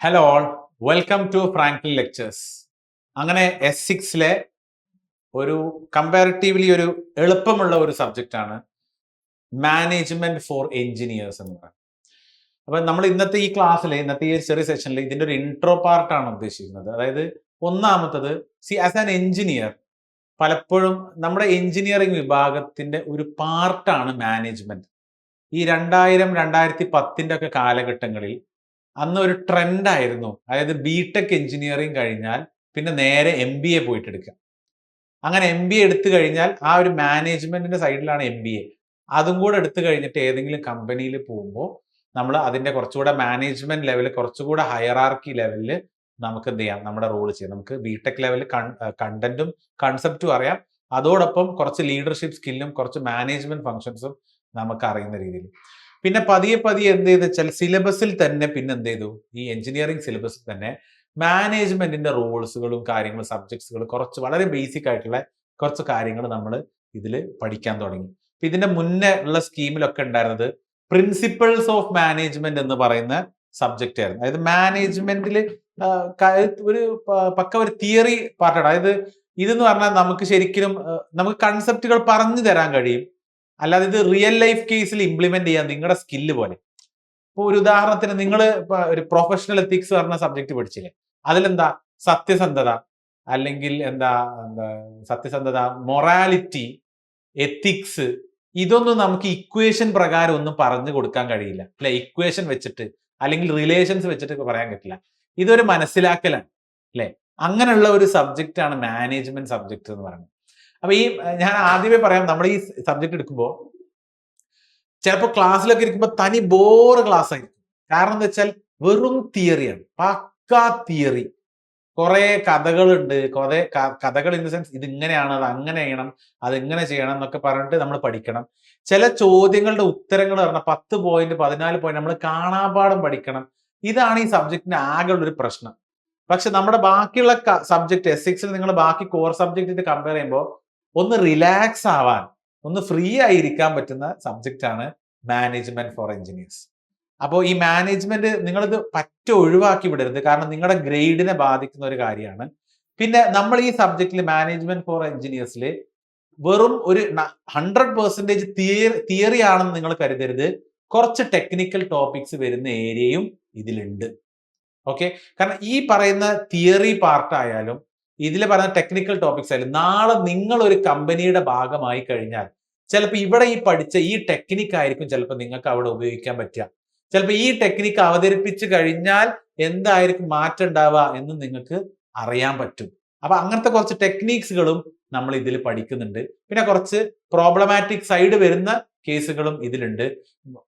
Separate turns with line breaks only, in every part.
Hello all, welcome to Franklin lectures. അങ്ങനെ S6-ലെ ഒരു കമ്പാരിറ്റീവ്ലി ഒരു എളുപ്പമുള്ള ഒരു സബ്ജക്റ്റ് ആണ് മാനേജ്മെന്റ് ഫോർ എഞ്ചിനീയേഴ്സ് എന്ന് പറയുന്നത്. അപ്പൊ നമ്മൾ ഇന്നത്തെ ഈ ക്ലാസ്സിൽ, ഇന്നത്തെ ഈ ചെറിയ സെഷനിൽ ഇതിന്റെ ഒരു ഇൻട്രോ പാർട്ടാണ് ഉദ്ദേശിക്കുന്നത്. അതായത് ഒന്നാമത്തത്, ആസ് ആൻ എഞ്ചിനീയർ പലപ്പോഴും നമ്മുടെ എഞ്ചിനീയറിംഗ് വിഭാഗത്തിന്റെ ഒരു പാർട്ടാണ് മാനേജ്മെന്റ്. ഈ 2000-2010 ഒക്കെ കാലഘട്ടങ്ങളിൽ അന്ന് ഒരു ട്രെൻഡായിരുന്നു. അതായത് ബിടെക് എഞ്ചിനീയറിംഗ് കഴിഞ്ഞാൽ പിന്നെ നേരെ MBA പോയിട്ട് എടുക്കുക. അങ്ങനെ MBA എടുത്തു കഴിഞ്ഞാൽ ആ ഒരു മാനേജ്മെന്റിന്റെ സൈഡിലാണ് MBA. അതും കൂടെ എടുത്തു കഴിഞ്ഞിട്ട് ഏതെങ്കിലും കമ്പനിയിൽ പോകുമ്പോൾ നമ്മൾ അതിന്റെ കുറച്ചുകൂടെ മാനേജ്മെന്റ് ലെവലിൽ, കുറച്ചുകൂടെ ഹയറാർക്കി ലെവലിൽ നമുക്ക് എന്ത് ചെയ്യാം, നമ്മുടെ റോൾ ചെയ്യാം. നമുക്ക് ബിടെക് ലെവലിൽ കണ്ടന്റും കൺസെപ്റ്റും അറിയാം, അതോടൊപ്പം കുറച്ച് ലീഡർഷിപ്പ് സ്കില്ലും കുറച്ച് മാനേജ്മെന്റ് ഫങ്ഷൻസും നമുക്ക് അറിയുന്ന രീതിയിൽ. പിന്നെ പതിയെ എന്ത് ചെയ്ത് വെച്ചാൽ സിലബസിൽ തന്നെ പിന്നെ എന്ത് ചെയ്തു, ഈ എഞ്ചിനീയറിംഗ് സിലബസിൽ തന്നെ മാനേജ്മെന്റിന്റെ റോൾസുകളും കാര്യങ്ങളും സബ്ജക്ട്സുകളും കുറച്ച് വളരെ ബേസിക് ആയിട്ടുള്ള കുറച്ച് കാര്യങ്ങൾ നമ്മൾ ഇതിൽ പഠിക്കാൻ തുടങ്ങി. അപ്പൊ ഇതിന്റെ മുന്നേ ഉള്ള സ്കീമിലൊക്കെ ഉണ്ടായിരുന്നത് പ്രിൻസിപ്പിൾസ് ഓഫ് മാനേജ്മെന്റ് എന്ന് പറയുന്ന സബ്ജക്റ്റ് ആയിരുന്നു. അതായത് മാനേജ്മെന്റിൽ ഒരു പക്ക ഒരു തിയറി പാർട്ടാണ്. അതായത് ഇതെന്ന് പറഞ്ഞാൽ നമുക്ക് ശരിക്കും നമുക്ക് കൺസെപ്റ്റുകൾ പറഞ്ഞു തരാൻ കഴിയും, അല്ലാതെ ഇത് റിയൽ ലൈഫ് കേസിൽ ഇംപ്ലിമെന്റ് ചെയ്യാൻ നിങ്ങളുടെ സ്കില്ല് പോലെ. ഇപ്പോൾ ഒരു ഉദാഹരണത്തിന് നിങ്ങൾ ഒരു പ്രൊഫഷണൽ എത്തിക്സ് പറഞ്ഞ സബ്ജക്ട് പഠിച്ചില്ലേ, അതിലെന്താ സത്യസന്ധത, അല്ലെങ്കിൽ സത്യസന്ധത, മൊറാലിറ്റി, എത്തിക്സ്, ഇതൊന്നും നമുക്ക് ഇക്വേഷൻ പ്രകാരം ഒന്നും പറഞ്ഞു കൊടുക്കാൻ കഴിയില്ല അല്ലെ. ഇക്വേഷൻ വെച്ചിട്ട് അല്ലെങ്കിൽ റിലേഷൻസ് വെച്ചിട്ട് പറയാൻ പറ്റില്ല. ഇതൊരു മനസ്സിലാക്കലാണ് അല്ലെ. അങ്ങനെയുള്ള ഒരു സബ്ജക്റ്റ് ആണ് മാനേജ്മെന്റ് സബ്ജക്ട് എന്ന് പറയുന്നത്. അപ്പൊ ഞാൻ ആദ്യമേ പറയാം, നമ്മൾ ഈ സബ്ജക്ട് എടുക്കുമ്പോൾ ചിലപ്പോൾ ക്ലാസ്സിലൊക്കെ ഇരിക്കുമ്പോൾ തനി ബോറ് ക്ലാസ് ആയിരിക്കും. കാരണം എന്താ വെച്ചാൽ വെറും തിയറിയാണ്, പക്കാ തിയറി. കുറെ കഥകളുണ്ട്, കുറെ കഥകൾ ഇൻ ദ സെൻസ് ഇതിങ്ങനെയാണ്, അത് അങ്ങനെ ചെയ്യണം, അതെങ്ങനെ ചെയ്യണം എന്നൊക്കെ പറഞ്ഞിട്ട് നമ്മൾ പഠിക്കണം. ചില ചോദ്യങ്ങളുടെ ഉത്തരങ്ങൾ പറഞ്ഞാൽ 10 പോയിന്റ് 14 പോയിന്റ് നമ്മൾ കാണാപാഠം പഠിക്കണം. ഇതാണ് ഈ സബ്ജക്റ്റിന് ആകെ ഉള്ളൊരു പ്രശ്നം. പക്ഷെ നമ്മുടെ ബാക്കിയുള്ള സബ്ജക്ട് S6-ൽ നിങ്ങൾ ബാക്കി കോർ സബ്ജക്റ്റ് കമ്പയർ ചെയ്യുമ്പോൾ ഒന്ന് റിലാക്സ് ആവാൻ, ഒന്ന് ഫ്രീ ആയിരിക്കാൻ പറ്റുന്ന സബ്ജക്റ്റ് ആണ് മാനേജ്മെന്റ് ഫോർ എഞ്ചിനീയേഴ്സ്. അപ്പോൾ ഈ മാനേജ്മെന്റ് നിങ്ങളിത് ഒഴിവാക്കി വിടരുത്, കാരണം നിങ്ങളുടെ ഗ്രേഡിനെ ബാധിക്കുന്ന ഒരു കാര്യമാണ്. പിന്നെ നമ്മൾ ഈ സബ്ജക്റ്റിൽ മാനേജ്മെന്റ് ഫോർ എഞ്ചിനീയേഴ്സിൽ വെറും ഒരു 100% തിയറി ആണെന്ന് നിങ്ങൾ കരുതരുത്. കുറച്ച് ടെക്നിക്കൽ ടോപ്പിക്സ് വരുന്ന ഏരിയയും ഇതിലുണ്ട്. ഓക്കെ, കാരണം ഈ പറയുന്ന തിയറി പാർട്ടായാലും ഇതിൽ പറയുന്ന ടെക്നിക്കൽ ടോപ്പിക്സ് ആയാലും നാളെ നിങ്ങൾ ഒരു കമ്പനിയുടെ ഭാഗമായി കഴിഞ്ഞാൽ ചിലപ്പോൾ ഇവിടെ ഈ പഠിച്ച ഈ ടെക്നിക്ക് ആയിരിക്കും ചിലപ്പോൾ നിങ്ങൾക്ക് അവിടെ ഉപയോഗിക്കാൻ പറ്റുക. ചിലപ്പോൾ ഈ ടെക്നിക്ക് അവതരിപ്പിച്ച് കഴിഞ്ഞാൽ എന്തായിരിക്കും മാറ്റം ഉണ്ടാവുക എന്ന് നിങ്ങൾക്ക് അറിയാൻ പറ്റും. അപ്പൊ അങ്ങനത്തെ കുറച്ച് ടെക്നിക്സുകളും നമ്മൾ ഇതിൽ പഠിക്കുന്നുണ്ട്. പിന്നെ കുറച്ച് പ്രോബ്ലമാറ്റിക് സൈഡ് വരുന്ന കേസുകളും ഇതിലുണ്ട്.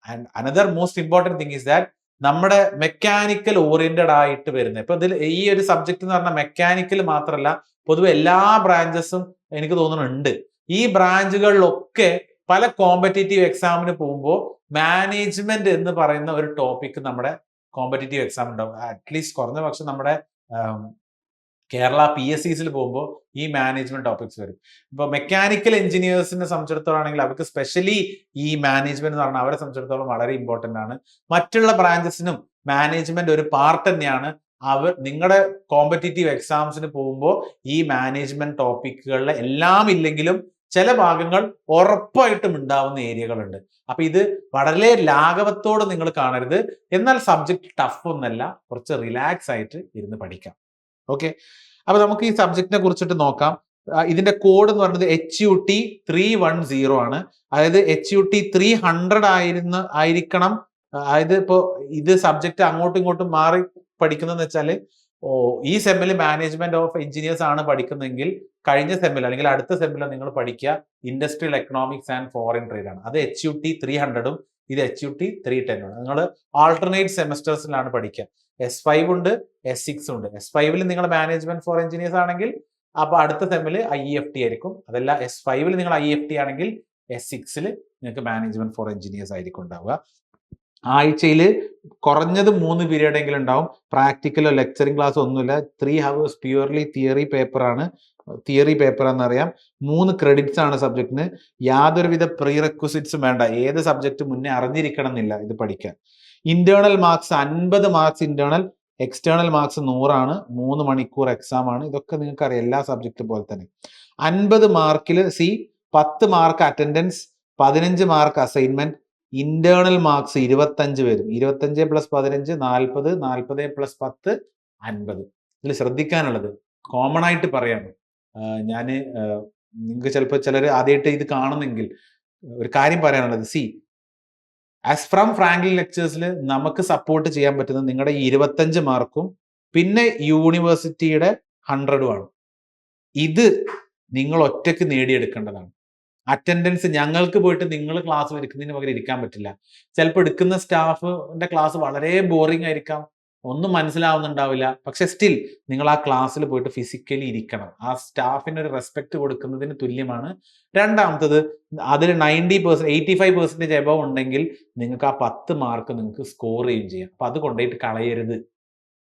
And another most important thing is that നമ്മുടെ മെക്കാനിക്കൽ ഓറിയന്റഡ് ആയിട്ട് വരുന്നത്, ഇപ്പൊ ഇതിൽ ഈ ഒരു സബ്ജക്ട് എന്ന് പറഞ്ഞാൽ മെക്കാനിക്കൽ മാത്രമല്ല, പൊതുവെ എല്ലാ ബ്രാഞ്ചസും എനിക്ക് തോന്നുന്നുണ്ട്. ഈ ബ്രാഞ്ചുകളിലൊക്കെ പല കോമ്പറ്റേറ്റീവ് എക്സാമിന് പോകുമ്പോൾ മാനേജ്മെന്റ് എന്ന് പറയുന്ന ഒരു ടോപ്പിക് നമ്മുടെ കോമ്പറ്റേറ്റീവ് എക്സാം ഉണ്ടാവും. അറ്റ്ലീസ്റ്റ് കുറഞ്ഞ പക്ഷം നമ്മുടെ കേരള PSCs പോകുമ്പോൾ ഈ മാനേജ്മെന്റ് ടോപ്പിക്സ് വരും. ഇപ്പൊ മെക്കാനിക്കൽ എഞ്ചിനീയേഴ്സിനെ സംബന്ധിച്ചിടത്തോളം ആണെങ്കിൽ അവർക്ക് സ്പെഷ്യലി ഈ മാനേജ്മെന്റ് എന്ന് പറഞ്ഞാൽ അവരെ സംബന്ധിച്ചിടത്തോളം വളരെ ഇമ്പോർട്ടന്റ് ആണ്. മറ്റുള്ള ബ്രാഞ്ചസിനും മാനേജ്മെന്റ് ഒരു പാർട്ട് തന്നെയാണ്. നിങ്ങളുടെ കോമ്പറ്റേറ്റീവ് എക്സാംസിന് പോകുമ്പോൾ ഈ മാനേജ്മെന്റ് ടോപ്പിക്കുകളിൽ എല്ലാം ഇല്ലെങ്കിലും ചില ഭാഗങ്ങൾ ഉറപ്പായിട്ടും ഉണ്ടാവുന്ന ഏരിയകളുണ്ട്. അപ്പൊ ഇത് വളരെ ലാഘവത്തോടെ നിങ്ങൾ കാണരുത്. എന്നാൽ സബ്ജക്ട് ടഫ് ഒന്നല്ല, കുറച്ച് റിലാക്സ് ആയിട്ട് ഇരുന്ന് പഠിക്കാം. ഓക്കെ, അപ്പൊ നമുക്ക് ഈ സബ്ജക്റ്റിനെ കുറിച്ചിട്ട് നോക്കാം. ഇതിന്റെ കോഡ് എന്ന് പറയുന്നത് HUT 310 ആണ്. അതായത് HUT 300 ആയിരിക്കണം. അതായത് ഇപ്പോ ഇത് സബ്ജക്റ്റ് അങ്ങോട്ടും ഇങ്ങോട്ടും മാറി പഠിക്കുന്നതെന്ന് വെച്ചാല്, ഈ സെമ്മിൽ മാനേജ്മെന്റ് ഓഫ് എഞ്ചിനീയേഴ്സ് ആണ് പഠിക്കുന്നതെങ്കിൽ കഴിഞ്ഞ സെമ്മിൽ അല്ലെങ്കിൽ അടുത്ത സെമ്മിൽ നിങ്ങൾ പഠിക്കുക industrial economics and foreign trade ആണ്. അത് HUT 300-ഉം ഇത് HUT 310 ആണ്. നിങ്ങൾ ആൾട്ടർനേറ്റ് സെമസ്റ്റേഴ്സിലാണ് പഠിക്കുക. S5 ഉണ്ട്, S6 ഉണ്ട്. S5-ൽ നിങ്ങൾ മാനേജ്മെന്റ് ഫോർ എഞ്ചിനീയേഴ്സ് ആണെങ്കിൽ അപ്പൊ അടുത്ത സെമ്മിൽ IEFT ആയിരിക്കും. അതല്ല S5-ൽ നിങ്ങൾ IEFT ആണെങ്കിൽ S6-ൽ നിങ്ങൾക്ക് മാനേജ്മെന്റ് ഫോർ എഞ്ചിനീയേഴ്സ് ആയിരിക്കും ഉണ്ടാവുക. ആഴ്ചയിൽ കുറഞ്ഞത് 3 പീരീഡ് എങ്കിലും ഉണ്ടാവും. പ്രാക്ടിക്കലോ ലെക്ചറിങ് ക്ലാസ് ഒന്നുമില്ല. 3 hours പ്യൂർലി തിയറി പേപ്പറാണ്. തിയറി പേപ്പർ എന്നറിയാം. 3 ക്രെഡിറ്റ്സ് ആണ് സബ്ജക്റ്റിന്. യാതൊരുവിധ പ്രീറെക്വിസിറ്റ്സും വേണ്ട. ഏത് സബ്ജക്റ്റ് മുന്നേ അറിഞ്ഞിരിക്കണം എന്നില്ല ഇത് പഠിക്കാൻ. Internal marks 50 marks internal, external marks 100 3 മണിക്കൂർ എക്സാം ആണ്. ഇതൊക്കെ നിങ്ങൾക്ക് അറിയാം, എല്ലാ സബ്ജക്റ്റ് പോലെ തന്നെ. 50 മാർക്കിൽ 10 mark attendance, 15 mark assignment, internal marks 25 വരും. 25 + 15 40, 40 + 10 50. ഇതിൽ ശ്രദ്ധിക്കാനുള്ളത് കോമൺ ആയിട്ട് പറയാണ്, ഞാൻ നിങ്ങൾക്ക് ചിലപ്പോൾ ചിലർ ആദ്യമായിട്ട് ഇത് കാണുന്നെങ്കിൽ ഒരു കാര്യം പറയാനുള്ളത്, ആസ് ഫ്രം ഫ്രാങ്ക്ലിൻ ലെക്ചേഴ്സിൽ നമുക്ക് സപ്പോർട്ട് ചെയ്യാൻ പറ്റുന്നത് നിങ്ങളുടെ 25 മാർക്കും പിന്നെ യൂണിവേഴ്സിറ്റിയുടെ 100ഉം ആണ്. ഇത് നിങ്ങൾ ഒറ്റയ്ക്ക് നേടിയെടുക്കേണ്ടതാണ്. അറ്റൻഡൻസ് ഞങ്ങൾക്ക് പോയിട്ട് നിങ്ങൾ ക്ലാസ് എടുക്കുന്നതിന് പകരം ഇരിക്കാൻ പറ്റില്ല. ചിലപ്പോൾ എടുക്കുന്ന സ്റ്റാഫിന്റെ ക്ലാസ് വളരെ ബോറിംഗ് ആയിരിക്കാം, ഒന്നും മനസ്സിലാവുന്നുണ്ടാവില്ല. പക്ഷെ സ്റ്റിൽ നിങ്ങൾ ആ ക്ലാസ്സിൽ പോയിട്ട് ഫിസിക്കലി ഇരിക്കണം. ആ സ്റ്റാഫിന് ഒരു റെസ്പെക്ട് കൊടുക്കുന്നതിന് തുല്യമാണ്. രണ്ടാമത്തത്, അതിൽ 90%, 85% എബവ് ഉണ്ടെങ്കിൽ നിങ്ങൾക്ക് ആ 10 മാർക്ക് നിങ്ങൾക്ക് സ്കോർ ചെയ്യുകയും ചെയ്യാം. അപ്പൊ അത് കൊണ്ടുപോയിട്ട് കളയരുത്.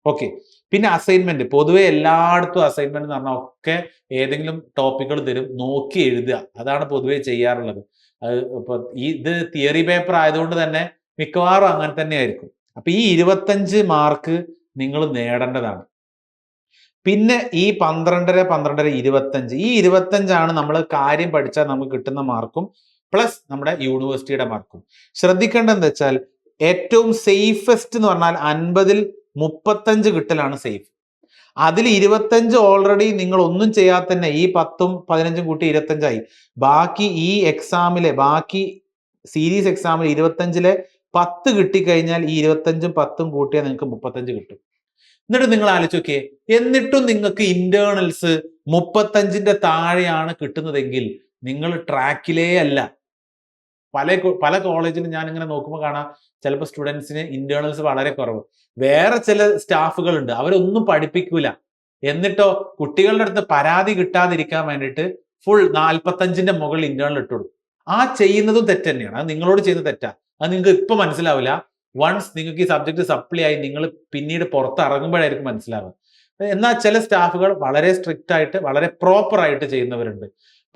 ഓക്കെ. പിന്നെ അസൈൻമെന്റ്, പൊതുവെ എല്ലായിടത്തും അസൈൻമെന്റ് എന്ന് പറഞ്ഞാൽ ഒക്കെ ഏതെങ്കിലും ടോപ്പിക്കുകൾ തരും, നോക്കി എഴുതുക. അതാണ് പൊതുവെ ചെയ്യാറുള്ളത്. അത് ഇപ്പൊ ഇത് തിയറി പേപ്പർ ആയതുകൊണ്ട് തന്നെ മിക്കവാറും അങ്ങനെ തന്നെ ആയിരിക്കും. അപ്പൊ ഈ 25 മാർക്ക് നിങ്ങൾ നേടേണ്ടതാണ്. പിന്നെ ഈ 12, 25, ഈ 25 നമ്മൾ കാര്യം പഠിച്ചാൽ നമുക്ക് കിട്ടുന്ന മാർക്കും പ്ലസ് നമ്മുടെ യൂണിവേഴ്സിറ്റിയുടെ മാർക്കും. ശ്രദ്ധിക്കേണ്ടത് എന്താ വെച്ചാൽ, ഏറ്റവും സേഫസ്റ്റ് എന്ന് പറഞ്ഞാൽ 50ൽ 35 കിട്ടലാണ് സേഫ്. അതിൽ 25 ഓൾറെഡി നിങ്ങൾ ഒന്നും ചെയ്യാതെ തന്നെ ഈ 10ഉം 15ഉം കൂട്ടി 25ആയി. ബാക്കി ഈ എക്സാമിലെ ബാക്കി സീരീസ് എക്സാമിൽ 25ലെ 10 കിട്ടിക്കഴിഞ്ഞാൽ ഈ 25ഉം 10ഉം കൂട്ടിയാൽ നിങ്ങൾക്ക് 35 കിട്ടും. എന്നിട്ട് നിങ്ങൾ ആലോചിച്ച് നോക്കിയേ, എന്നിട്ടും നിങ്ങൾക്ക് ഇന്റേണൽസ് 35ന്റെ താഴെയാണ് കിട്ടുന്നതെങ്കിൽ നിങ്ങൾ ട്രാക്കിലേ അല്ല. പല കോളേജിലും ഞാൻ ഇങ്ങനെ നോക്കുമ്പോൾ കാണാം, ചിലപ്പോൾ സ്റ്റുഡൻസിന് ഇന്റേണൽസ് വളരെ കുറവ്. വേറെ ചില സ്റ്റാഫുകൾ ഉണ്ട്, അവരൊന്നും പഠിപ്പിക്കൂല. എന്നിട്ടോ കുട്ടികളുടെ അടുത്ത് പരാതി കിട്ടാതിരിക്കാൻ വേണ്ടിയിട്ട് ഫുൾ 45ന്റെ മുകളിൽ ഇന്റേണൽ ഇട്ടുകൊടുക്കും. ആ ചെയ്യുന്നതും തെറ്റ് തന്നെയാണ്. അത് നിങ്ങളോട് ചെയ്യുന്ന തെറ്റാ. അത് നിങ്ങൾക്ക് ഇപ്പൊ മനസ്സിലാവില്ല. വൺസ് നിങ്ങൾക്ക് ഈ സബ്ജക്ട് സപ്ലി ആയി നിങ്ങൾ പിന്നീട് പുറത്ത് ഇറങ്ങുമ്പോഴായിരിക്കും മനസ്സിലാവുക. എന്നാൽ ചില സ്റ്റാഫുകൾ വളരെ സ്ട്രിക്റ്റ് ആയിട്ട് വളരെ പ്രോപ്പർ ആയിട്ട് ചെയ്യുന്നവരുണ്ട്.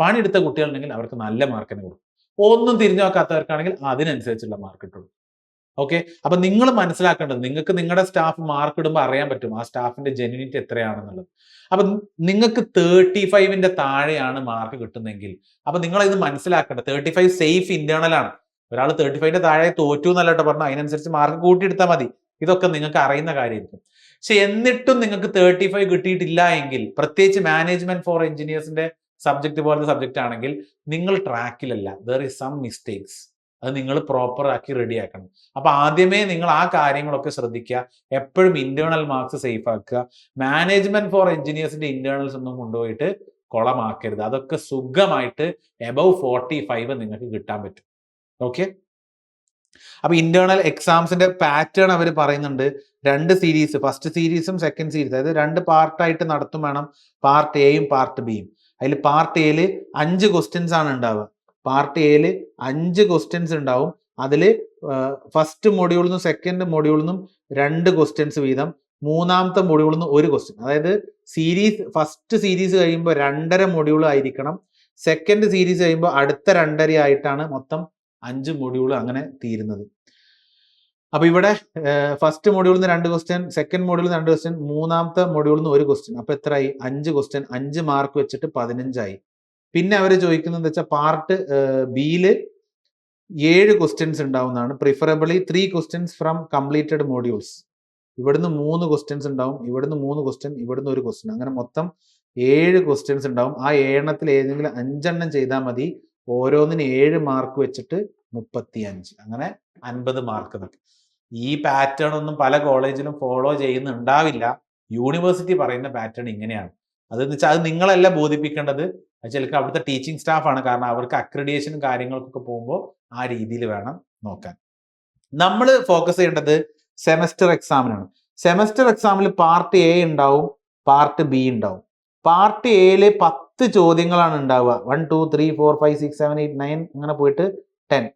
പണിയെടുത്ത കുട്ടികളുണ്ടെങ്കിൽ അവർക്ക് നല്ല മാർക്കിന് കൊടുക്കും. ഒന്നും തിരിഞ്ഞു നോക്കാത്തവർക്കാണെങ്കിൽ അതിനനുസരിച്ചുള്ള മാർക്ക് ഇട്ടുള്ളൂ. ഓക്കെ. അപ്പൊ നിങ്ങൾ മനസ്സിലാക്കേണ്ടത്, നിങ്ങൾക്ക് നിങ്ങളുടെ സ്റ്റാഫ് മാർക്ക് ഇടുമ്പോൾ അറിയാൻ പറ്റും ആ സ്റ്റാഫിന്റെ ജെന്യൂനിറ്റി എത്രയാണെന്നുള്ളത്. അപ്പൊ നിങ്ങൾക്ക് 35ന്റെ താഴെയാണ് മാർക്ക് കിട്ടുന്നെങ്കിൽ അപ്പൊ നിങ്ങൾ ഇത് മനസ്സിലാക്കേണ്ടത് 35 സേഫ് ഇന്റേണൽ ആണ്. ഒരാൾ 35ന്റെ താഴെ തോറ്റു എന്നല്ല പറഞ്ഞാൽ അതിനനുസരിച്ച് മാർക്ക് കൂട്ടിയെടുത്താൽ മതി. ഇതൊക്കെ നിങ്ങൾക്ക് അറിയുന്ന കാര്യമായിരിക്കും. പക്ഷെ എന്നിട്ടും നിങ്ങൾക്ക് 35 കിട്ടിയിട്ടില്ല എങ്കിൽ, പ്രത്യേകിച്ച് മാനേജ്മെന്റ് ഫോർ എഞ്ചിനീയേഴ്സിന്റെ സബ്ജക്ട് പോലത്തെ സബ്ജക്റ്റ് ആണെങ്കിൽ നിങ്ങൾ ട്രാക്കിലല്ല. There is some mistakes. അത് നിങ്ങൾ പ്രോപ്പർ ആക്കി റെഡി ആക്കണം. അപ്പൊ ആദ്യമേ നിങ്ങൾ ആ കാര്യങ്ങളൊക്കെ ശ്രദ്ധിക്കുക. എപ്പോഴും ഇന്റേണൽ മാർക്സ് സേഫ് ആക്കുക. മാനേജ്മെന്റ് ഫോർ എഞ്ചിനീയേഴ്സിന്റെ ഇന്റേണൽസ് ഒന്നും കൊണ്ടുപോയിട്ട് കുളമാക്കരുത്. അതൊക്കെ സുഖമായിട്ട് എബവ് 45 നിങ്ങൾക്ക് കിട്ടാൻ പറ്റും. ഓക്കെ. അപ്പൊ ഇന്റേണൽ എക്സാംസിന്റെ പാറ്റേൺ അവർ പറയുന്നുണ്ട്. 2 സീരീസ്, ഫസ്റ്റ് സീരീസും സെക്കൻഡ് സീരീസ്, അതായത് 2 പാർട്ടായിട്ട് നടത്തും വേണം. പാർട്ട് എയും പാർട്ട് ബിയും. അതിൽ പാർട്ട് എയിൽ 5 ക്വസ്റ്റ്യൻസ് ആണ് ഉണ്ടാവുക. പാർട്ട് എയിൽ 5 ക്വസ്റ്റ്യൻസ് ഉണ്ടാവും. അതിൽ ഫസ്റ്റ് മൊഡ്യൂളിൽ നിന്നും സെക്കൻഡ് മൊഡ്യൂളിൽ നിന്നും 2 ക്വസ്റ്റ്യൻസ് വീതം, മൂന്നാമത്തെ മൊഡ്യൂളിൽ നിന്ന് 1 ക്വസ്റ്റ്യൻ. അതായത് ഫസ്റ്റ് സീരീസ് കഴിയുമ്പോൾ 2.5 മൊഡ്യൂൾ ആയിരിക്കണം. സെക്കൻഡ് സീരീസ് കഴിയുമ്പോൾ അടുത്ത 2.5 ആയിട്ടാണ് മൊത്തം 5 മൊഡ്യൂൾ അങ്ങനെ തീരുന്നത്. അപ്പൊ ഇവിടെ ഫസ്റ്റ് മൊഡ്യൂളിൽ നിന്ന് 2 ക്വസ്റ്റ്യൻ, സെക്കൻഡ് മൊഡ്യൂളിൽ 2 ക്വസ്റ്റ്യൻ, മൂന്നാമത്തെ മൊഡ്യൂളിൽ നിന്ന് 1 ക്വസ്റ്റ്യൻ. അപ്പൊ എത്രയായി? 5 ക്വസ്റ്റ്യൻ, 5 മാർക്ക് വെച്ചിട്ട് 15ആയി. പിന്നെ അവർ ചോദിക്കുന്നത് വെച്ചാൽ പാർട്ട് ബിയിൽ 7 ക്വസ്റ്റ്യൻസ് ഉണ്ടാവുന്നതാണ്. Preferably 3 questions from completed modules. ഇവിടുന്ന് 3 ക്വസ്റ്റ്യൻസ് ഉണ്ടാവും, ഇവിടുന്ന് 3 ക്വസ്റ്റ്യൻ, ഇവിടുന്ന് 1 ക്വസ്റ്റ്യൻ. അങ്ങനെ മൊത്തം 7 ക്വസ്റ്റ്യൻസ് ഉണ്ടാവും. ആ 7 ഏതെങ്കിലും 5 എണ്ണം ചെയ്താൽ മതി. ഓരോന്നിന് 7 മാർക്ക് വെച്ചിട്ട് 35, അങ്ങനെ 50 മാർക്ക്. ഈ പാറ്റേൺ ഒന്നും പല കോളേജിലും ഫോളോ ചെയ്യുന്നുണ്ടാവില്ല. യൂണിവേഴ്സിറ്റി പറയുന്ന പാറ്റേൺ ഇങ്ങനെയാണ്. അതെന്ന് വെച്ചാൽ അത് നിങ്ങളല്ല ബോധിപ്പിക്കേണ്ടത്, ചിലർക്ക് അവിടുത്തെ ടീച്ചിങ് സ്റ്റാഫാണ്. കാരണം അവർക്ക് അക്രഡിറ്റേഷനും കാര്യങ്ങൾക്കൊക്കെ പോകുമ്പോൾ ആ രീതിയിൽ വേണം നോക്കാൻ. നമ്മൾ ഫോക്കസ് ചെയ്യേണ്ടത് സെമസ്റ്റർ എക്സാമിനാണ്. സെമസ്റ്റർ എക്സാമിൽ പാർട്ട് എ ഉണ്ടാവും, പാർട്ട് ബി ഉണ്ടാവും. പാർട്ട് എയിൽ 10 ചോദ്യങ്ങളാണ് ഉണ്ടാവുക. 1 2 3 4 5 6 7 8 9 അങ്ങനെ പോയിട്ട് 10.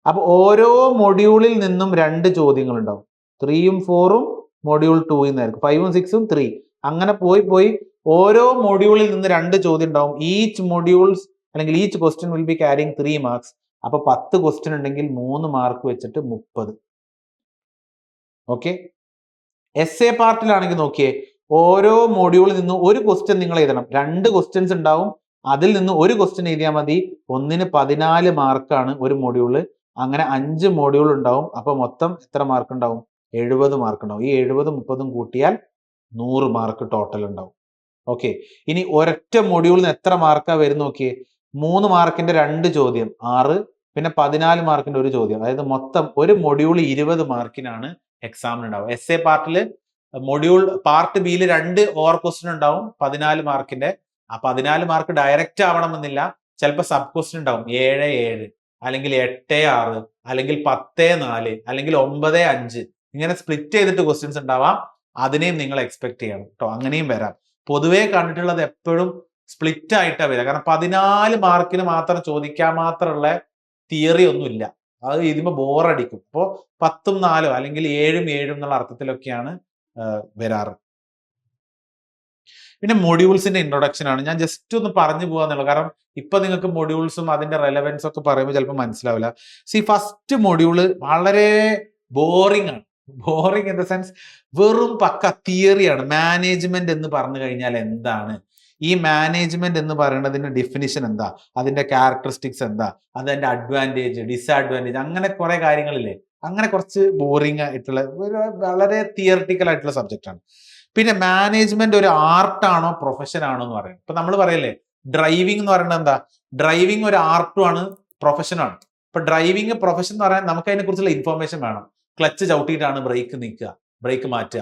അപ്പൊ ഓരോ മൊഡ്യൂളിൽ നിന്നും 2 ചോദ്യങ്ങൾ ഉണ്ടാവും. 3ഉം 4ഉം മൊഡ്യൂൾ 2 നിന്നായിരിക്കും, 5ഉം 6ഉം 3. അങ്ങനെ പോയി ഓരോ മൊഡ്യൂളിൽ നിന്ന് 2 ചോദ്യം ഉണ്ടാവും. ഈച്ച് മൊഡ്യൂൾസ് അല്ലെങ്കിൽ each question will be carrying 3 marks. അപ്പൊ 10 ക്വസ്റ്റ്യൻ ഉണ്ടെങ്കിൽ 3 മാർക്ക് വെച്ചിട്ട് 30. ഓക്കെ. എസ് എ പാർട്ടിലാണെങ്കിൽ നോക്കിയേ, ഓരോ മോഡ്യൂളിൽ നിന്നും ഒരു ക്വസ്റ്റ്യൻ നിങ്ങൾ എഴുതണം. 2 ക്വസ്റ്റ്യൻസ് ഉണ്ടാവും, അതിൽ നിന്ന് ഒരു ക്വസ്റ്റ്യൻ എഴുതിയാൽ മതി. ഒന്നിന് 14 മാർക്കാണ് ഒരു മോഡ്യൂള്. അങ്ങനെ 5 മോഡ്യൂൾ ഉണ്ടാവും. അപ്പൊ മൊത്തം എത്ര മാർക്ക് ഉണ്ടാവും? 70 മാർക്ക് ഉണ്ടാവും. ഈ 70 30 കൂട്ടിയാൽ 100 മാർക്ക് ടോട്ടൽ ഉണ്ടാവും. ഓക്കെ, ഇനി ഒരൊറ്റ മോഡ്യൂളിൽ നിന്ന് എത്ര മാർക്കാ വരും നോക്കിയേ. 3 മാർക്കിന്റെ 2 ചോദ്യം 6, പിന്നെ 14 മാർക്കിന്റെ ഒരു ചോദ്യം. അതായത് മൊത്തം ഒരു മൊഡ്യൂൾ 20 മാർക്കിനാണ് എക്സാമിന് ഉണ്ടാവും. എസ് എ പാർട്ടിൽ മൊഡ്യൂൾ പാർട്ട് ബിയിൽ 2 ഓവർ ക്വസ്റ്റ്യൻ ഉണ്ടാവും 14 മാർക്കിന്റെ. ആ 14 മാർക്ക് ഡയറക്റ്റ് ആവണമെന്നില്ല. ചിലപ്പോൾ സബ് ക്വസ്റ്റ്യൻ ഉണ്ടാവും 7 7, അല്ലെങ്കിൽ 8 6, അല്ലെങ്കിൽ 10 4, അല്ലെങ്കിൽ 9 5. ഇങ്ങനെ സ്പ്ലിറ്റ് ചെയ്തിട്ട് ക്വസ്റ്റ്യൻസ് ഉണ്ടാവാം. അതിനെയും നിങ്ങൾ എക്സ്പെക്ട് ചെയ്യണം കേട്ടോ. അങ്ങനെയും വരാം. പൊതുവേ കണ്ടിട്ടുള്ളത് എപ്പോഴും സ്പ്ലിറ്റ് ആയിട്ടാണ് വരിക. കാരണം 14 മാർക്കിന് മാത്രം ചോദിക്കാൻ മാത്രമുള്ള തിയറി ഒന്നുമില്ല. അത് ഇതിപ്പോ ബോറടിക്കും. അപ്പോൾ 10 4 അല്ലെങ്കിൽ 7 7 എന്നുള്ള അർത്ഥത്തിലൊക്കെയാണ് വരാറ്. പിന്നെ മൊഡ്യൂൾസിന്റെ ഇൻട്രൊഡക്ഷൻ ആണ്. ഞാൻ ജസ്റ്റ് ഒന്ന് പറഞ്ഞു പോകാന്നുള്ളത്. കാരണം ഇപ്പൊ നിങ്ങൾക്ക് മൊഡ്യൂൾസും അതിന്റെ റെലവൻസ് ഒക്കെ പറയുമ്പോൾ ചിലപ്പോൾ മനസ്സിലാവില്ല. ഫസ്റ്റ് മൊഡ്യൂള് വളരെ ബോറിംഗ് ആണ്. ബോറിംഗ് ഇൻ ദ സെൻസ് വെറും പക്ക തിയറിയാണ്. മാനേജ്മെന്റ് എന്ന് പറഞ്ഞു കഴിഞ്ഞാൽ എന്താണ്, ഈ മാനേജ്മെന്റ് എന്ന് പറയുന്നതിന്റെ ഡെഫിനിഷൻ എന്താ, അതിന്റെ ക്യാരക്ടറിസ്റ്റിക്സ് എന്താ, അതിന്റെ അഡ്വാൻറ്റേജ് ഡിസ്അഡ്വാൻറ്റേജ്, അങ്ങനെ കുറെ കാര്യങ്ങളില്ലേ. അങ്ങനെ കുറച്ച് ബോറിംഗ് ആയിട്ടുള്ള വളരെ തിയറിറ്റിക്കൽ ആയിട്ടുള്ള സബ്ജക്റ്റ് ആണ്. പിന്നെ മാനേജ്മെന്റ് ഒരു ആർട്ടാണോ പ്രൊഫഷൻ ആണോ എന്ന് പറയുന്നത്. ഇപ്പൊ നമ്മൾ പറയല്ലേ ഡ്രൈവിംഗ് എന്ന് പറയുന്നത് എന്താ, ഡ്രൈവിംഗ് ഒരു ആർട്ടും ആണ് പ്രൊഫഷനാണ്. ഇപ്പൊ ഡ്രൈവിംഗ് പ്രൊഫഷൻ എന്ന് പറയാൻ നമുക്ക് അതിനെ കുറിച്ചുള്ള ഇൻഫോർമേഷൻ വേണം. ക്ലച്ച് ചവിട്ടിയിട്ടാണ് ബ്രേക്ക് നിൽക്കുക, ബ്രേക്ക് മാറ്റുക,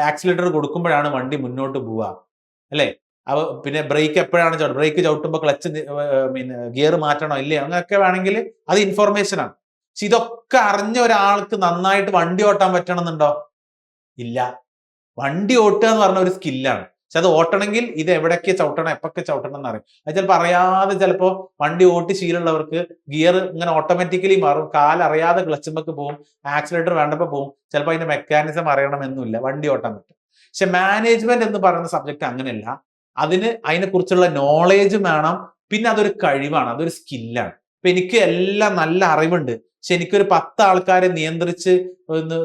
ആക്സിലേറ്റർ കൊടുക്കുമ്പോഴാണ് വണ്ടി മുന്നോട്ട് പോവുക, അല്ലേ? പിന്നെ ബ്രേക്ക് എപ്പോഴാണ് ബ്രേക്ക് ചവിട്ടുമ്പോൾ ക്ലച്ച് ഗിയർ മാറ്റണോ ഇല്ലേ, അങ്ങനെയൊക്കെ വേണമെങ്കിൽ അത് ഇൻഫോർമേഷൻ ആണ്. പക്ഷെ ഇതൊക്കെ അറിഞ്ഞ ഒരാൾക്ക് നന്നായിട്ട് വണ്ടി ഓട്ടാൻ പറ്റണമെന്നുണ്ടോ? ഇല്ല. വണ്ടി ഓട്ടുക എന്ന് പറഞ്ഞ ഒരു സ്കില്ലാണ്. പക്ഷെ അത് ഓട്ടണമെങ്കിൽ ഇത് എവിടേക്ക് ചവിട്ടണം എപ്പൊക്കെ ചവിട്ടണം എന്ന് അറിയും. അത് ചിലപ്പോൾ അറിയാതെ ചിലപ്പോൾ വണ്ടി ഓട്ടി ശീലമുള്ളവർക്ക് ഗിയർ ഇങ്ങനെ ഓട്ടോമാറ്റിക്കലി മാറും, കാലറിയാതെ ക്ലച്ചുമ്പക്ക് പോകും, ആക്സിലേറ്റർ വേണ്ടപ്പോൾ പോകും. ചിലപ്പോൾ അതിന്റെ മെക്കാനിസം അറിയണമെന്നില്ല, വണ്ടി ഓട്ടാൻ പറ്റും. പക്ഷെ മാനേജ്മെന്റ് എന്ന് പറയുന്ന സബ്ജക്ട് അങ്ങനെയല്ല. അതിനെക്കുറിച്ചുള്ള നോളേജ് വേണം. പിന്നെ അതൊരു കഴിവാണ്, അതൊരു സ്കില്ലാണ്. ഇപ്പൊ എനിക്ക് എല്ലാം നല്ല അറിവുണ്ട്, പക്ഷെ എനിക്കൊരു 10 ആൾക്കാരെ നിയന്ത്രിച്ച് ഒന്ന്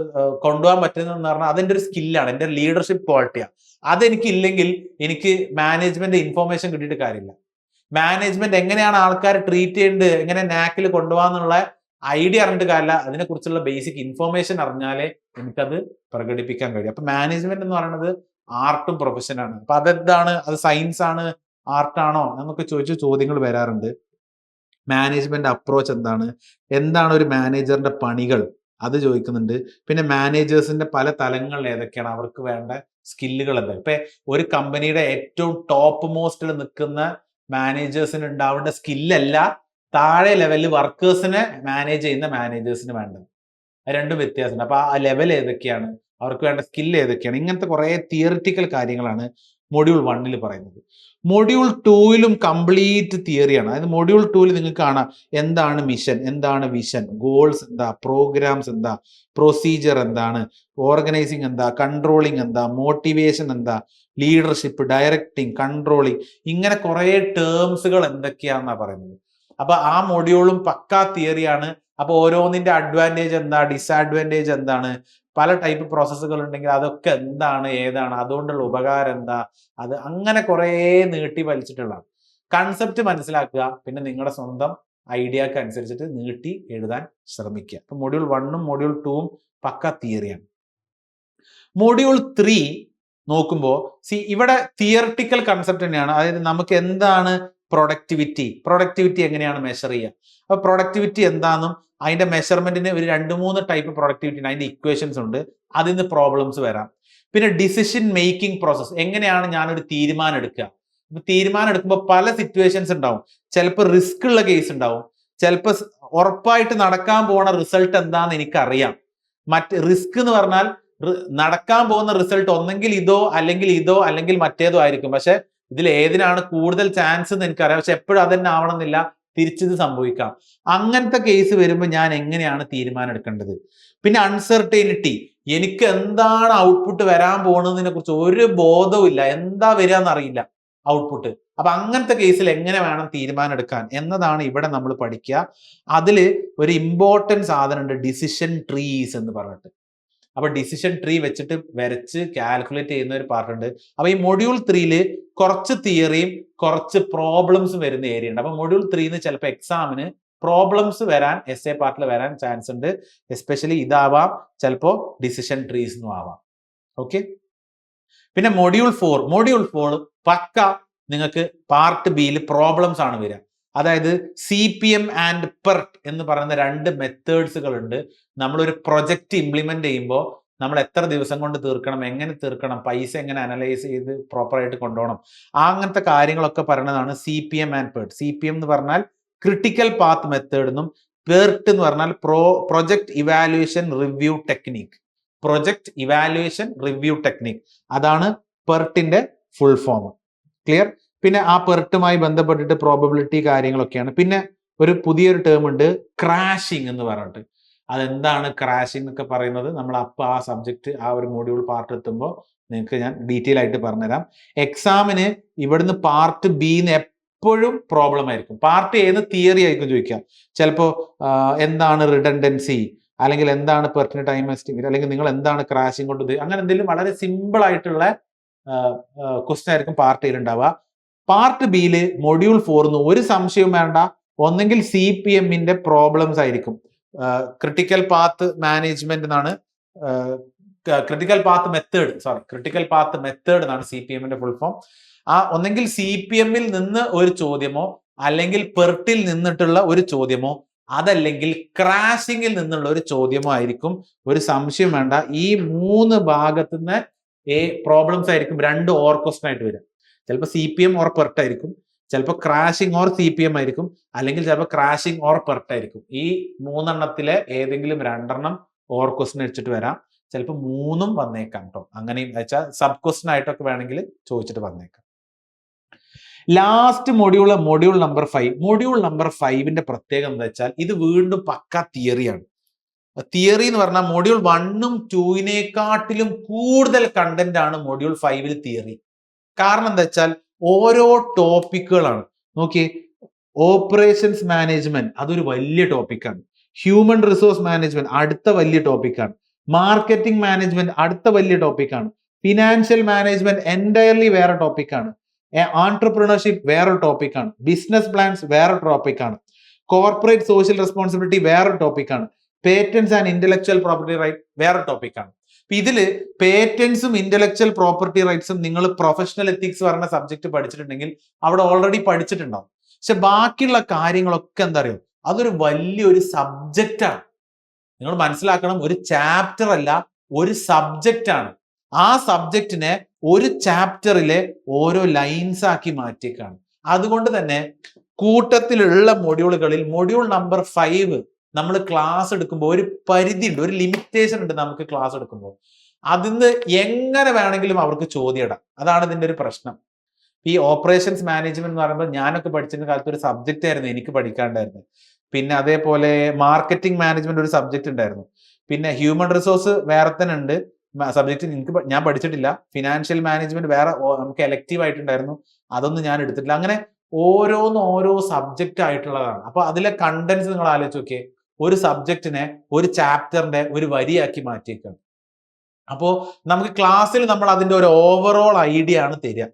കൊണ്ടുപോകാൻ പറ്റുന്നതെന്ന് പറഞ്ഞാൽ അതെന്റെ ഒരു സ്കില്ലാണ്, എന്റെ ലീഡർഷിപ്പ് ക്വാളിറ്റിയാണ്. അതെനിക്കില്ലെങ്കിൽ എനിക്ക് മാനേജ്മെന്റ് ഇൻഫോർമേഷൻ കിട്ടിയിട്ട് കാര്യമില്ല. മാനേജ്മെന്റ് എങ്ങനെയാണ് ആൾക്കാരെ ട്രീറ്റ് ചെയ്യേണ്ടത്, എങ്ങനെ നാക്കിൽ കൊണ്ടുപോകാന്നുള്ള ഐഡിയ അറിഞ്ഞിട്ട് കാര്യമില്ല. അതിനെക്കുറിച്ചുള്ള ബേസിക് ഇൻഫോർമേഷൻ അറിഞ്ഞാലേ എനിക്കത് പ്രകടിപ്പിക്കാൻ കഴിയും. അപ്പൊ മാനേജ്മെന്റ് എന്ന് പറയുന്നത് ആർട്ടും പ്രൊഫഷനാണ്. അപ്പൊ അതെന്താണ്, അത് സയൻസ് ആണ് ആർട്ടാണോ എന്നൊക്കെ ചോദിച്ച ചോദ്യങ്ങൾ വരാറുണ്ട്. മാനേജ്മെന്റ് അപ്രോച്ച് എന്താണ് ഒരു മാനേജറിന്റെ പണികൾ, അത് ചോദിക്കുന്നുണ്ട്. പിന്നെ മാനേജേഴ്സിന്റെ പല തലങ്ങൾ ഏതൊക്കെയാണ്, അവർക്ക് വേണ്ട സ്കില്ലുകൾ എന്താ. ഇപ്പൊ ഒരു കമ്പനിയുടെ ഏറ്റവും ടോപ്പ് മോസ്റ്റിൽ നിൽക്കുന്ന മാനേജേഴ്സിന് ഉണ്ടാവേണ്ട സ്കില്ലല്ല താഴെ ലെവലിൽ വർക്കേഴ്സിനെ മാനേജ് ചെയ്യുന്ന മാനേജേഴ്സിന് വേണ്ടത്. രണ്ടും വ്യത്യാസമുണ്ട്. അപ്പൊ ആ ലെവൽ ഏതൊക്കെയാണ്, അവർക്ക് വേണ്ട സ്കിൽ ഏതൊക്കെയാണ്, ഇങ്ങനത്തെ കുറെ തിയറിറ്റിക്കൽ കാര്യങ്ങളാണ് മൊഡ്യൂൾ 1 പറയുന്നത്. മൊഡ്യൂൾ 2 കംപ്ലീറ്റ് തിയറിയാണ്. അതായത് മൊഡ്യൂൾ 2 നിങ്ങൾക്ക് കാണാം എന്താണ് മിഷൻ, എന്താണ് വിഷൻ, ഗോൾസ് എന്താ, പ്രോഗ്രാംസ് എന്താ, പ്രൊസീജിയർ എന്താണ്, ഓർഗനൈസിങ് എന്താ, കൺട്രോളിങ് എന്താ, മോട്ടിവേഷൻ എന്താ, ലീഡർഷിപ്പ്, ഡയറക്റ്റിംഗ്, കൺട്രോളിങ്, ഇങ്ങനെ കുറെ ടേംസുകൾ എന്തൊക്കെയാന്നാ പറയുന്നത്. അപ്പൊ ആ മൊഡ്യൂളും പക്കാ തിയറിയാണ്. അപ്പൊ ഓരോന്നിന്റെ അഡ്വാൻറ്റേജ് എന്താ, ഡിസ്അഡ്വാൻറ്റേജ് എന്താണ്, പല ടൈപ്പ് പ്രോസസ്സുകൾ ഉണ്ടെങ്കിൽ അതൊക്കെ എന്താണ്, ഏതാണ്, അതുകൊണ്ടുള്ള ഉപകാരം എന്താ, അത് അങ്ങനെ കുറെ നീട്ടി വലിച്ചിട്ടുള്ളതാണ്. കൺസെപ്റ്റ് മനസ്സിലാക്കുക, പിന്നെ നിങ്ങളുടെ സ്വന്തം ഐഡിയക്ക് അനുസരിച്ചിട്ട് നീട്ടി എഴുതാൻ ശ്രമിക്കുക. അപ്പൊ മൊഡ്യൂൾ 1ഉം മൊഡ്യൂൾ 2ഉം പക്ക തിയറിയാണ്. മൊഡ്യൂൾ 3 നോക്കുമ്പോൾ ഇവിടെ തിയറിറ്റിക്കൽ കൺസെപ്റ്റ് തന്നെയാണ്. അതായത് നമുക്ക് എന്താണ് പ്രൊഡക്ടിവിറ്റി എങ്ങനെയാണ് മെഷർ ചെയ്യുക, അപ്പൊ പ്രൊഡക്ടിവിറ്റി എന്താണെന്നും അതിന്റെ മെഷർമെന്റിന് ഒരു 2-3 ടൈപ്പ് പ്രൊഡക്ടിവിറ്റി ഉണ്ട്, അതിന്റെ ഇക്വേഷൻസ് ഉണ്ട്, അതിൽ നിന്ന് പ്രോബ്ലംസ് വരാം. പിന്നെ ഡിസിഷൻ മേക്കിംഗ് പ്രോസസ്, എങ്ങനെയാണ് ഞാനൊരു തീരുമാനം എടുക്കുക. ഇപ്പൊ തീരുമാനം എടുക്കുമ്പോൾ പല സിറ്റുവേഷൻസ് ഉണ്ടാവും. ചിലപ്പോൾ റിസ്ക് ഉള്ള കേസ് ഉണ്ടാവും, ചിലപ്പോൾ ഉറപ്പായിട്ട് നടക്കാൻ പോണ റിസൾട്ട് എന്താന്ന് എനിക്കറിയാം. റിസ്ക് എന്ന് പറഞ്ഞാൽ നടക്കാൻ പോകുന്ന റിസൾട്ട് ഒന്നെങ്കിൽ ഇതോ അല്ലെങ്കിൽ മറ്റേതോ ആയിരിക്കും. പക്ഷെ ഇതിൽ ഏതിനാണ് കൂടുതൽ ചാൻസ് എന്ന് എനിക്കറിയാം, പക്ഷെ എപ്പോഴും അതന്നെ ആവണമെന്നില്ല, തിരിച്ചിത് സംഭവിക്കാം. അങ്ങനത്തെ കേസ് വരുമ്പോൾ ഞാൻ എങ്ങനെയാണ് തീരുമാനം എടുക്കേണ്ടത്. പിന്നെ അൺസർട്ടൈനിറ്റി, എനിക്ക് എന്താണ് ഔട്ട്പുട്ട് വരാൻ പോകുന്നതിനെ കുറിച്ച് ഒരു ബോധവും ഇല്ല, എന്താ വരിക എന്നറിയില്ല ഔട്ട്പുട്ട്. അപ്പൊ അങ്ങനത്തെ കേസിൽ എങ്ങനെ വേണം തീരുമാനം എടുക്കാൻ എന്നതാണ് ഇവിടെ നമ്മൾ പഠിക്കുക. അതിൽ ഒരു ഇമ്പോർട്ടൻറ്റ് സാധനം ഉണ്ട്, ഡിസിഷൻ ട്രീസ് എന്ന് പറഞ്ഞിട്ട്. അപ്പൊ ഡിസിഷൻ ട്രീ വെച്ചിട്ട് വരച്ച് കാൽക്കുലേറ്റ് ചെയ്യുന്ന ഒരു പാർട്ട് ഉണ്ട്. അപ്പൊ ഈ മൊഡ്യൂൾ 3 കുറച്ച് തിയറിയും കുറച്ച് പ്രോബ്ലംസും വരുന്ന ഏരിയ ഉണ്ട്. അപ്പൊ മൊഡ്യൂൾ 3 ചിലപ്പോൾ എക്സാമിന് പ്രോബ്ലംസ് വരാൻ എസ് എ പാർട്ടിൽ വരാൻ ചാൻസ് ഉണ്ട്. എസ്പെഷ്യലി ഇതാവാം, ചിലപ്പോൾ ഡിസിഷൻ ട്രീസ് എന്നും ആവാം. ഓക്കെ. പിന്നെ മൊഡ്യൂൾ 4 പക്ക നിങ്ങൾക്ക് പാർട്ട് ബിയിൽ പ്രോബ്ലംസ് ആണ് വരിക. അതായത് CPM ആൻഡ് PERT എന്ന് പറയുന്ന 2 മെത്തേഡ്സുകൾ ഉണ്ട്. നമ്മളൊരു പ്രൊജക്റ്റ് ഇംപ്ലിമെന്റ് ചെയ്യുമ്പോൾ നമ്മൾ എത്ര ദിവസം കൊണ്ട് തീർക്കണം, എങ്ങനെ തീർക്കണം, പൈസ എങ്ങനെ അനലൈസ് ചെയ്ത് പ്രോപ്പറായിട്ട് കൊണ്ടുപോകണം, അങ്ങനത്തെ കാര്യങ്ങളൊക്കെ പറയുന്നതാണ് CPM ആൻഡ് PERT. CPM എന്ന് പറഞ്ഞാൽ ക്രിട്ടിക്കൽ പാത്ത് മെത്തേഡ് എന്നും PERT എന്ന് പറഞ്ഞാൽ project evaluation review technique. Project evaluation review technique, അതാണ് PERTന്റെ ഫുൾ ഫോം. ക്ലിയർ? പിന്നെ ആ PERTുമായി ബന്ധപ്പെട്ടിട്ട് പ്രോബബിലിറ്റി കാര്യങ്ങളൊക്കെയാണ്. പിന്നെ ഒരു പുതിയൊരു ടേം ഉണ്ട്, ക്രാഷിംഗ് എന്ന് പറഞ്ഞിട്ട്. അതെന്താണ് ക്രാഷിംഗ് എന്നൊക്കെ പറയുന്നത് നമ്മൾ അപ്പോൾ ആ സബ്ജക്റ്റ് ആ ഒരു മൊഡ്യൂൾ പാർട്ട് എത്തുമ്പോൾ നിങ്ങൾക്ക് ഞാൻ ഡീറ്റെയിൽ ആയിട്ട് പറഞ്ഞുതരാം. എക്സാമിന് ഇവിടുന്ന് പാർട്ട് ബിന്ന് എപ്പോഴും പ്രോബ്ലം ആയിരിക്കും. പാർട്ട് ഏത് തിയറി ആയിരിക്കും ചോദിക്കാം. ചിലപ്പോൾ എന്താണ് റിഡൻഡൻസി, അല്ലെങ്കിൽ എന്താണ് പെർട്ടിന് ടൈം എസ്റ്റിമേറ്റ്, അല്ലെങ്കിൽ നിങ്ങൾ എന്താണ് ക്രാഷിംഗ് കൊണ്ട് അങ്ങനെ എന്തെങ്കിലും വളരെ സിമ്പിൾ ആയിട്ടുള്ള ക്വസ്റ്റ്യൻ ആയിരിക്കും പാർട്ട് എയിൽ ഉണ്ടാവുക. പാർട്ട് ബിയിൽ മൊഡ്യൂൾ 4 ഒരു സംശയവും വേണ്ട, ഒന്നെങ്കിൽ CPMന്റെ പ്രോബ്ലംസ് ആയിരിക്കും. ക്രിട്ടിക്കൽ പാത്ത് മാനേജ്മെന്റ് എന്നാണ്, ക്രിട്ടിക്കൽ പാത്ത് മെത്തേഡ് എന്നാണ് CPMന്റെ ഫുൾ ഫോം. ഒന്നെങ്കിൽ CPMൽ നിന്ന് ഒരു ചോദ്യമോ അല്ലെങ്കിൽ പെർട്ടിൽ നിന്നിട്ടുള്ള ഒരു ചോദ്യമോ അതല്ലെങ്കിൽ ക്രാഷിംഗിൽ നിന്നുള്ള ഒരു ചോദ്യമോ ആയിരിക്കും. ഒരു സംശയം വേണ്ട, ഈ 3 ഭാഗത്തുനിന്ന് പ്രോബ്ലംസ് ആയിരിക്കും 2 ഓർ ക്വസ്റ്റൻ ആയിട്ട് വരിക. ചിലപ്പോൾ CPM ഓർ PERT ആയിരിക്കും, ചിലപ്പോൾ ക്രാഷിംഗ് ഓർ CPM ആയിരിക്കും, അല്ലെങ്കിൽ ചിലപ്പോൾ ക്രാഷിംഗ് ഓർ PERT ആയിരിക്കും. ഈ 3 എണ്ണത്തിലെ ഏതെങ്കിലും 2 എണ്ണം ഓർ ക്വസ്റ്റൻ വെച്ചിട്ട് വരാം, ചിലപ്പോൾ 3ഉം വന്നേക്കാം കേട്ടോ. അങ്ങനെയും വെച്ചാൽ സബ് ക്വസ്റ്റൻ ആയിട്ടൊക്കെ വേണമെങ്കിൽ ചോദിച്ചിട്ട് വന്നേക്കാം. Last module number 5. Module number 5ന്റെ പ്രത്യേകത എന്താ വെച്ചാൽ ഇത് വീണ്ടും പക്ക തിയറിയാണ്. തിയറി എന്ന് പറഞ്ഞാൽ മൊഡ്യൂൾ 1ഉം 2നെക്കാട്ടിലും കൂടുതൽ കണ്ടന്റ് ആണ് മൊഡ്യൂൾ 5ൽ തിയറി. കാരണം എന്താ വെച്ചാൽ ഓരോ ടോപ്പിക്കുകളാണ്. നോക്കിയേ, ഓപ്പറേഷൻസ് മാനേജ്മെന്റ് അതൊരു വലിയ ടോപ്പിക്കാണ്. ഹ്യൂമൻ റിസോഴ്സ് മാനേജ്മെന്റ് അടുത്ത വലിയ ടോപ്പിക്കാണ്. മാർക്കറ്റിംഗ് മാനേജ്മെന്റ് അടുത്ത വലിയ ടോപ്പിക്കാണ്. ഫിനാൻഷ്യൽ മാനേജ്മെന്റ് എൻറ്റയർലി വേറെ ടോപ്പിക്കാണ്. ആൻട്രപ്രണർഷിപ്പ് വേറൊരു ടോപ്പിക്കാണ്. ബിസിനസ് പ്ലാൻസ് വേറൊരു ടോപ്പിക്കാണ്. കോർപ്പറേറ്റ് സോഷ്യൽ റെസ്പോൺസിബിലിറ്റി വേറൊരു ടോപ്പിക്കാണ്. Patents and intellectual property right വേറെ ടോപ്പിക്കാണ്. ഇതില് പേറ്റൻസും ഇന്റലക്ച്വൽ പ്രോപ്പർട്ടി റൈറ്റ്സും നിങ്ങൾ പ്രൊഫഷണൽ എത്തിക്സ് പറഞ്ഞ സബ്ജക്ട് പഠിച്ചിട്ടുണ്ടെങ്കിൽ അവിടെ ഓൾറെഡി പഠിച്ചിട്ടുണ്ടാവും. പക്ഷെ ബാക്കിയുള്ള കാര്യങ്ങളൊക്കെ എന്താ അറിയോ, അതൊരു വലിയൊരു സബ്ജക്റ്റാണ്. നിങ്ങൾ മനസ്സിലാക്കണം, ഒരു ചാപ്റ്റർ അല്ല, ഒരു സബ്ജക്റ്റ് ആണ്. ആ സബ്ജക്റ്റിനെ ഒരു ചാപ്റ്ററിലെ ഓരോ ലൈൻസ് ആക്കി മാറ്റിയേക്കാണ്. അതുകൊണ്ട് തന്നെ കൂട്ടത്തിലുള്ള മൊഡ്യൂളുകളിൽ മൊഡ്യൂൾ നമ്പർ 5 നമ്മൾ ക്ലാസ് എടുക്കുമ്പോൾ ഒരു പരിധി ഉണ്ട്, ഒരു ലിമിറ്റേഷൻ ഉണ്ട് നമുക്ക് ക്ലാസ് എടുക്കുമ്പോൾ. അതിന്ന് എങ്ങനെ വേണമെങ്കിലും അവർക്ക് ചോദ്യം ഇടാം. അതാണ് ഇതിന്റെ ഒരു പ്രശ്നം. ഈ ഓപ്പറേഷൻസ് മാനേജ്മെന്റ് എന്ന് പറയുമ്പോൾ ഞാനൊക്കെ പഠിച്ചിരുന്ന കാലത്ത് ഒരു സബ്ജക്റ്റ് ആയിരുന്നു എനിക്ക് പഠിക്കാണ്ടായിരുന്നത്. പിന്നെ അതേപോലെ മാർക്കറ്റിംഗ് മാനേജ്മെന്റ് ഒരു സബ്ജക്റ്റ് ഉണ്ടായിരുന്നു. പിന്നെ ഹ്യൂമൻ റിസോഴ്സ് വേറെ തന്നെ ഉണ്ട് സബ്ജക്റ്റ്, ഞാൻ പഠിച്ചിട്ടില്ല. ഫിനാൻഷ്യൽ മാനേജ്മെന്റ് വേറെ നമുക്ക് എലക്റ്റീവ് ആയിട്ടുണ്ടായിരുന്നു, അതൊന്നും ഞാൻ എടുത്തിട്ടില്ല. അങ്ങനെ ഓരോ സബ്ജക്റ്റ് ആയിട്ടുള്ളതാണ്. അപ്പൊ അതിലെ കണ്ടന്റ്സ് നിങ്ങൾ ആലോചിച്ച് നോക്കിയേ, ഒരു സബ്ജക്റ്റിനെ ഒരു ചാപ്റ്ററിന്റെ ഒരു വരിയാക്കി മാറ്റിയേക്കാണ്. അപ്പോൾ നമുക്ക് ക്ലാസ്സിൽ നമ്മൾ അതിന്റെ ഒരു ഓവറോൾ ഐഡിയ ആണ് തരിക.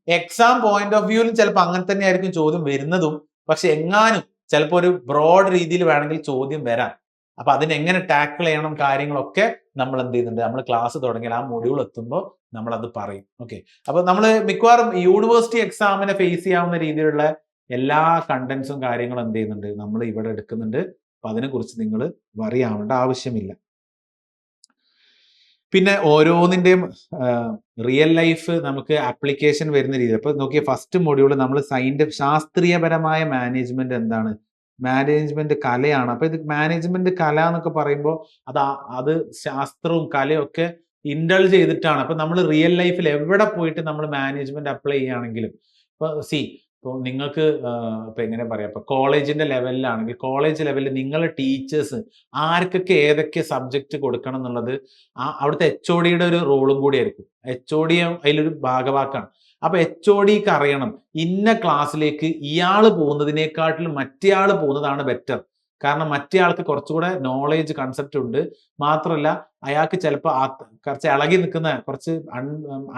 എക്സാം പോയിന്റ് ഓഫ് വ്യൂവിലും ചിലപ്പോൾ അങ്ങനെ തന്നെ ആയിരിക്കും ചോദ്യം വരുന്നതും. പക്ഷെ എങ്ങാനും ചിലപ്പോൾ ഒരു ബ്രോഡ് രീതിയിൽ വേണമെങ്കിൽ ചോദ്യം വരാം. അപ്പൊ അതിനെങ്ങനെ ടാക്കിൾ ചെയ്യണം കാര്യങ്ങളൊക്കെ നമ്മൾ എന്ത് ചെയ്യുന്നുണ്ട്, നമ്മൾ ക്ലാസ് തുടങ്ങിയാൽ ആ മൊഡ്യൂൾ എത്തുമ്പോൾ നമ്മൾ അത് പറയും. ഓക്കെ, അപ്പൊ നമ്മൾ മിക്കവാറും യൂണിവേഴ്സിറ്റി എക്സാമിനെ ഫേസ് ചെയ്യാവുന്ന രീതിയിലുള്ള എല്ലാ കണ്ടന്റ്സും കാര്യങ്ങളും എന്ത് ചെയ്യുന്നുണ്ട്, നമ്മൾ ഇവിടെ എടുക്കുന്നുണ്ട്. അപ്പൊ അതിനെക്കുറിച്ച് നിങ്ങൾ വറി ആവേണ്ട ആവശ്യമില്ല. പിന്നെ ഓരോന്നിന്റെയും റിയൽ ലൈഫ് നമുക്ക് ആപ്ലിക്കേഷൻ വരുന്ന രീതി. അപ്പൊ നോക്കിയ ഫസ്റ്റ് മൊഡ്യൂൾ നമ്മൾ ശാസ്ത്രീയപരമായ മാനേജ്മെന്റ് എന്താണ്, മാനേജ്മെന്റ് കലയാണ്. അപ്പൊ ഇത് മാനേജ്മെന്റ് കല എന്നൊക്കെ പറയുമ്പോൾ അത് ശാസ്ത്രവും കലയും ഒക്കെ ഇൻഡൾജ് ചെയ്തിട്ടാണ്. അപ്പൊ നമ്മൾ റിയൽ ലൈഫിൽ എവിടെ പോയിട്ട് നമ്മൾ മാനേജ്മെന്റ് അപ്ലൈ ചെയ്യുകയാണെങ്കിലും ഇപ്പൊ ഇപ്പോൾ നിങ്ങൾക്ക് ഇപ്പൊ എങ്ങനെ പറയാം, ഇപ്പൊ കോളേജിന്റെ ലെവലിലാണെങ്കിൽ കോളേജ് ലെവലിൽ നിങ്ങളെ ടീച്ചേഴ്സ് ആർക്കൊക്കെ ഏതൊക്കെ സബ്ജക്റ്റ് കൊടുക്കണം എന്നുള്ളത് അവിടുത്തെ HOD ഒരു റോളും കൂടി ആയിരിക്കും. HOD അതിലൊരു ഭാഗവാക്കാണ്. അപ്പൊ HODക്ക് അറിയണം ഇന്ന ക്ലാസ്സിലേക്ക് ഇയാൾ പോകുന്നതിനേക്കാട്ടിലും മറ്റേയാൾ പോകുന്നതാണ് ബെറ്റർ. കാരണം മറ്റേ ആൾക്ക് കുറച്ചുകൂടെ നോളേജ് കൺസെപ്റ്റ് ഉണ്ട്. മാത്രമല്ല അയാൾക്ക് ചിലപ്പോൾ കുറച്ച് ഇളകി നിൽക്കുന്ന, കുറച്ച്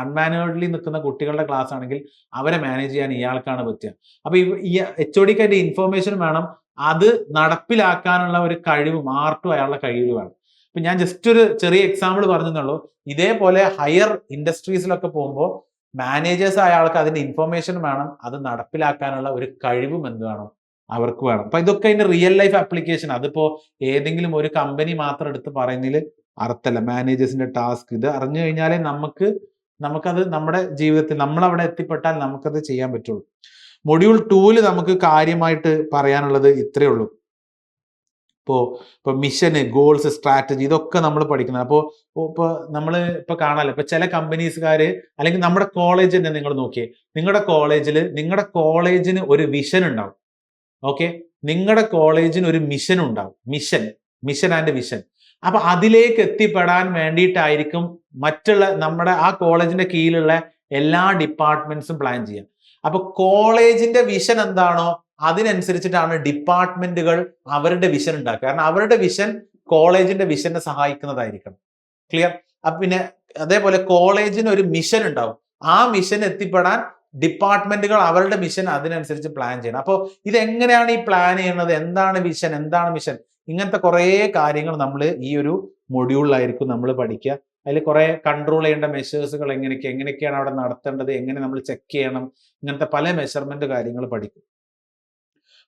അൺമാനുവേർഡ്ലി നിൽക്കുന്ന കുട്ടികളുടെ ക്ലാസ് ആണെങ്കിൽ അവരെ മാനേജ് ചെയ്യാൻ ഇയാൾക്കാണ് പറ്റുക. അപ്പൊ ഈ HODക്ക് അതിന്റെ ഇൻഫോർമേഷൻ വേണം, അത് നടപ്പിലാക്കാനുള്ള ഒരു കഴിവും ആർട്ടും അയാളുടെ കഴിവ് വേണം. ഇപ്പൊ ഞാൻ ജസ്റ്റ് ഒരു ചെറിയ എക്സാമ്പിൾ പറഞ്ഞെന്നുള്ളൂ. ഇതേപോലെ ഹയർ ഇൻഡസ്ട്രീസിലൊക്കെ പോകുമ്പോൾ മാനേജേഴ്സ് ആയ ആൾക്ക് അതിന്റെ ഇൻഫോർമേഷൻ വേണം, അത് നടപ്പിലാക്കാനുള്ള ഒരു കഴിവും എന്ത് വേണം, അവർക്ക് വേണം. അപ്പൊ ഇതൊക്കെ അതിന്റെ റിയൽ ലൈഫ് ആപ്ലിക്കേഷൻ. അതിപ്പോ ഏതെങ്കിലും ഒരു കമ്പനി മാത്രം എടുത്ത് പറയുന്നതിൽ അർത്ഥമല്ല. മാനേജേഴ്സിന്റെ ടാസ്ക് ഇത് അറിഞ്ഞു കഴിഞ്ഞാലേ നമുക്കത് നമ്മുടെ ജീവിതത്തിൽ നമ്മൾ അവിടെ എത്തിപ്പെട്ടാൽ നമുക്കത് ചെയ്യാൻ പറ്റുള്ളൂ. മൊഡ്യൂൾ 2 നമുക്ക് കാര്യമായിട്ട് പറയാനുള്ളത് ഇത്രയേ ഉള്ളൂ. ഇപ്പൊ മിഷന്, ഗോൾസ്, സ്ട്രാറ്റജി ഇതൊക്കെ നമ്മൾ പഠിക്കുന്നത്. ഇപ്പൊ നമ്മൾ ഇപ്പൊ കാണാമല്ലോ, ഇപ്പൊ ചില കമ്പനീസുകാര് അല്ലെങ്കിൽ നമ്മുടെ കോളേജ് തന്നെ നിങ്ങൾ നോക്കിയേ, നിങ്ങളുടെ കോളേജിന് ഒരു വിഷൻ ഉണ്ടാവും. ഓക്കെ, നിങ്ങളുടെ കോളേജിന് ഒരു മിഷൻ ഉണ്ടാവും. Mission and vision. അപ്പൊ അതിലേക്ക് എത്തിപ്പെടാൻ വേണ്ടിയിട്ടായിരിക്കും മറ്റുള്ള നമ്മുടെ ആ കോളേജിന്റെ കീഴിലുള്ള എല്ലാ ഡിപ്പാർട്ട്മെന്റ്സും പ്ലാൻ ചെയ്യാം. അപ്പൊ കോളേജിന്റെ വിഷൻ എന്താണോ അതിനനുസരിച്ചിട്ടാണ് ഡിപ്പാർട്ട്മെന്റുകൾ അവരുടെ വിഷൻ ഉണ്ടാക്കുക. കാരണം അവരുടെ വിഷൻ കോളേജിന്റെ വിഷനെ സഹായിക്കുന്നതായിരിക്കണം. ക്ലിയർ? അപ്പൊ പിന്നെ അതേപോലെ കോളേജിന് ഒരു മിഷൻ ഉണ്ടാവും. ആ മിഷൻ എത്തിപ്പെടാൻ ഡിപ്പാർട്ട്മെന്റുകൾ അവരുടെ മിഷൻ അതിനനുസരിച്ച് പ്ലാൻ ചെയ്യണം. അപ്പോൾ ഇതെങ്ങനെയാണ് ഈ പ്ലാൻ ചെയ്യുന്നത്, എന്താണ് വിഷൻ, എന്താണ് മിഷൻ, ഇങ്ങനത്തെ കുറേ കാര്യങ്ങൾ നമ്മൾ ഈ ഒരു മൊഡ്യൂളിലായിരിക്കും നമ്മൾ പഠിക്കുക. അതിൽ കുറെ കൺട്രോൾ ചെയ്യേണ്ട മെഷേഴ്സുകൾ എങ്ങനെയൊക്കെയാണ് അവിടെ നടത്തേണ്ടത്, എങ്ങനെ നമ്മൾ ചെക്ക് ചെയ്യണം, ഇങ്ങനത്തെ പല മെഷർമെന്റ് കാര്യങ്ങൾ പഠിക്കും.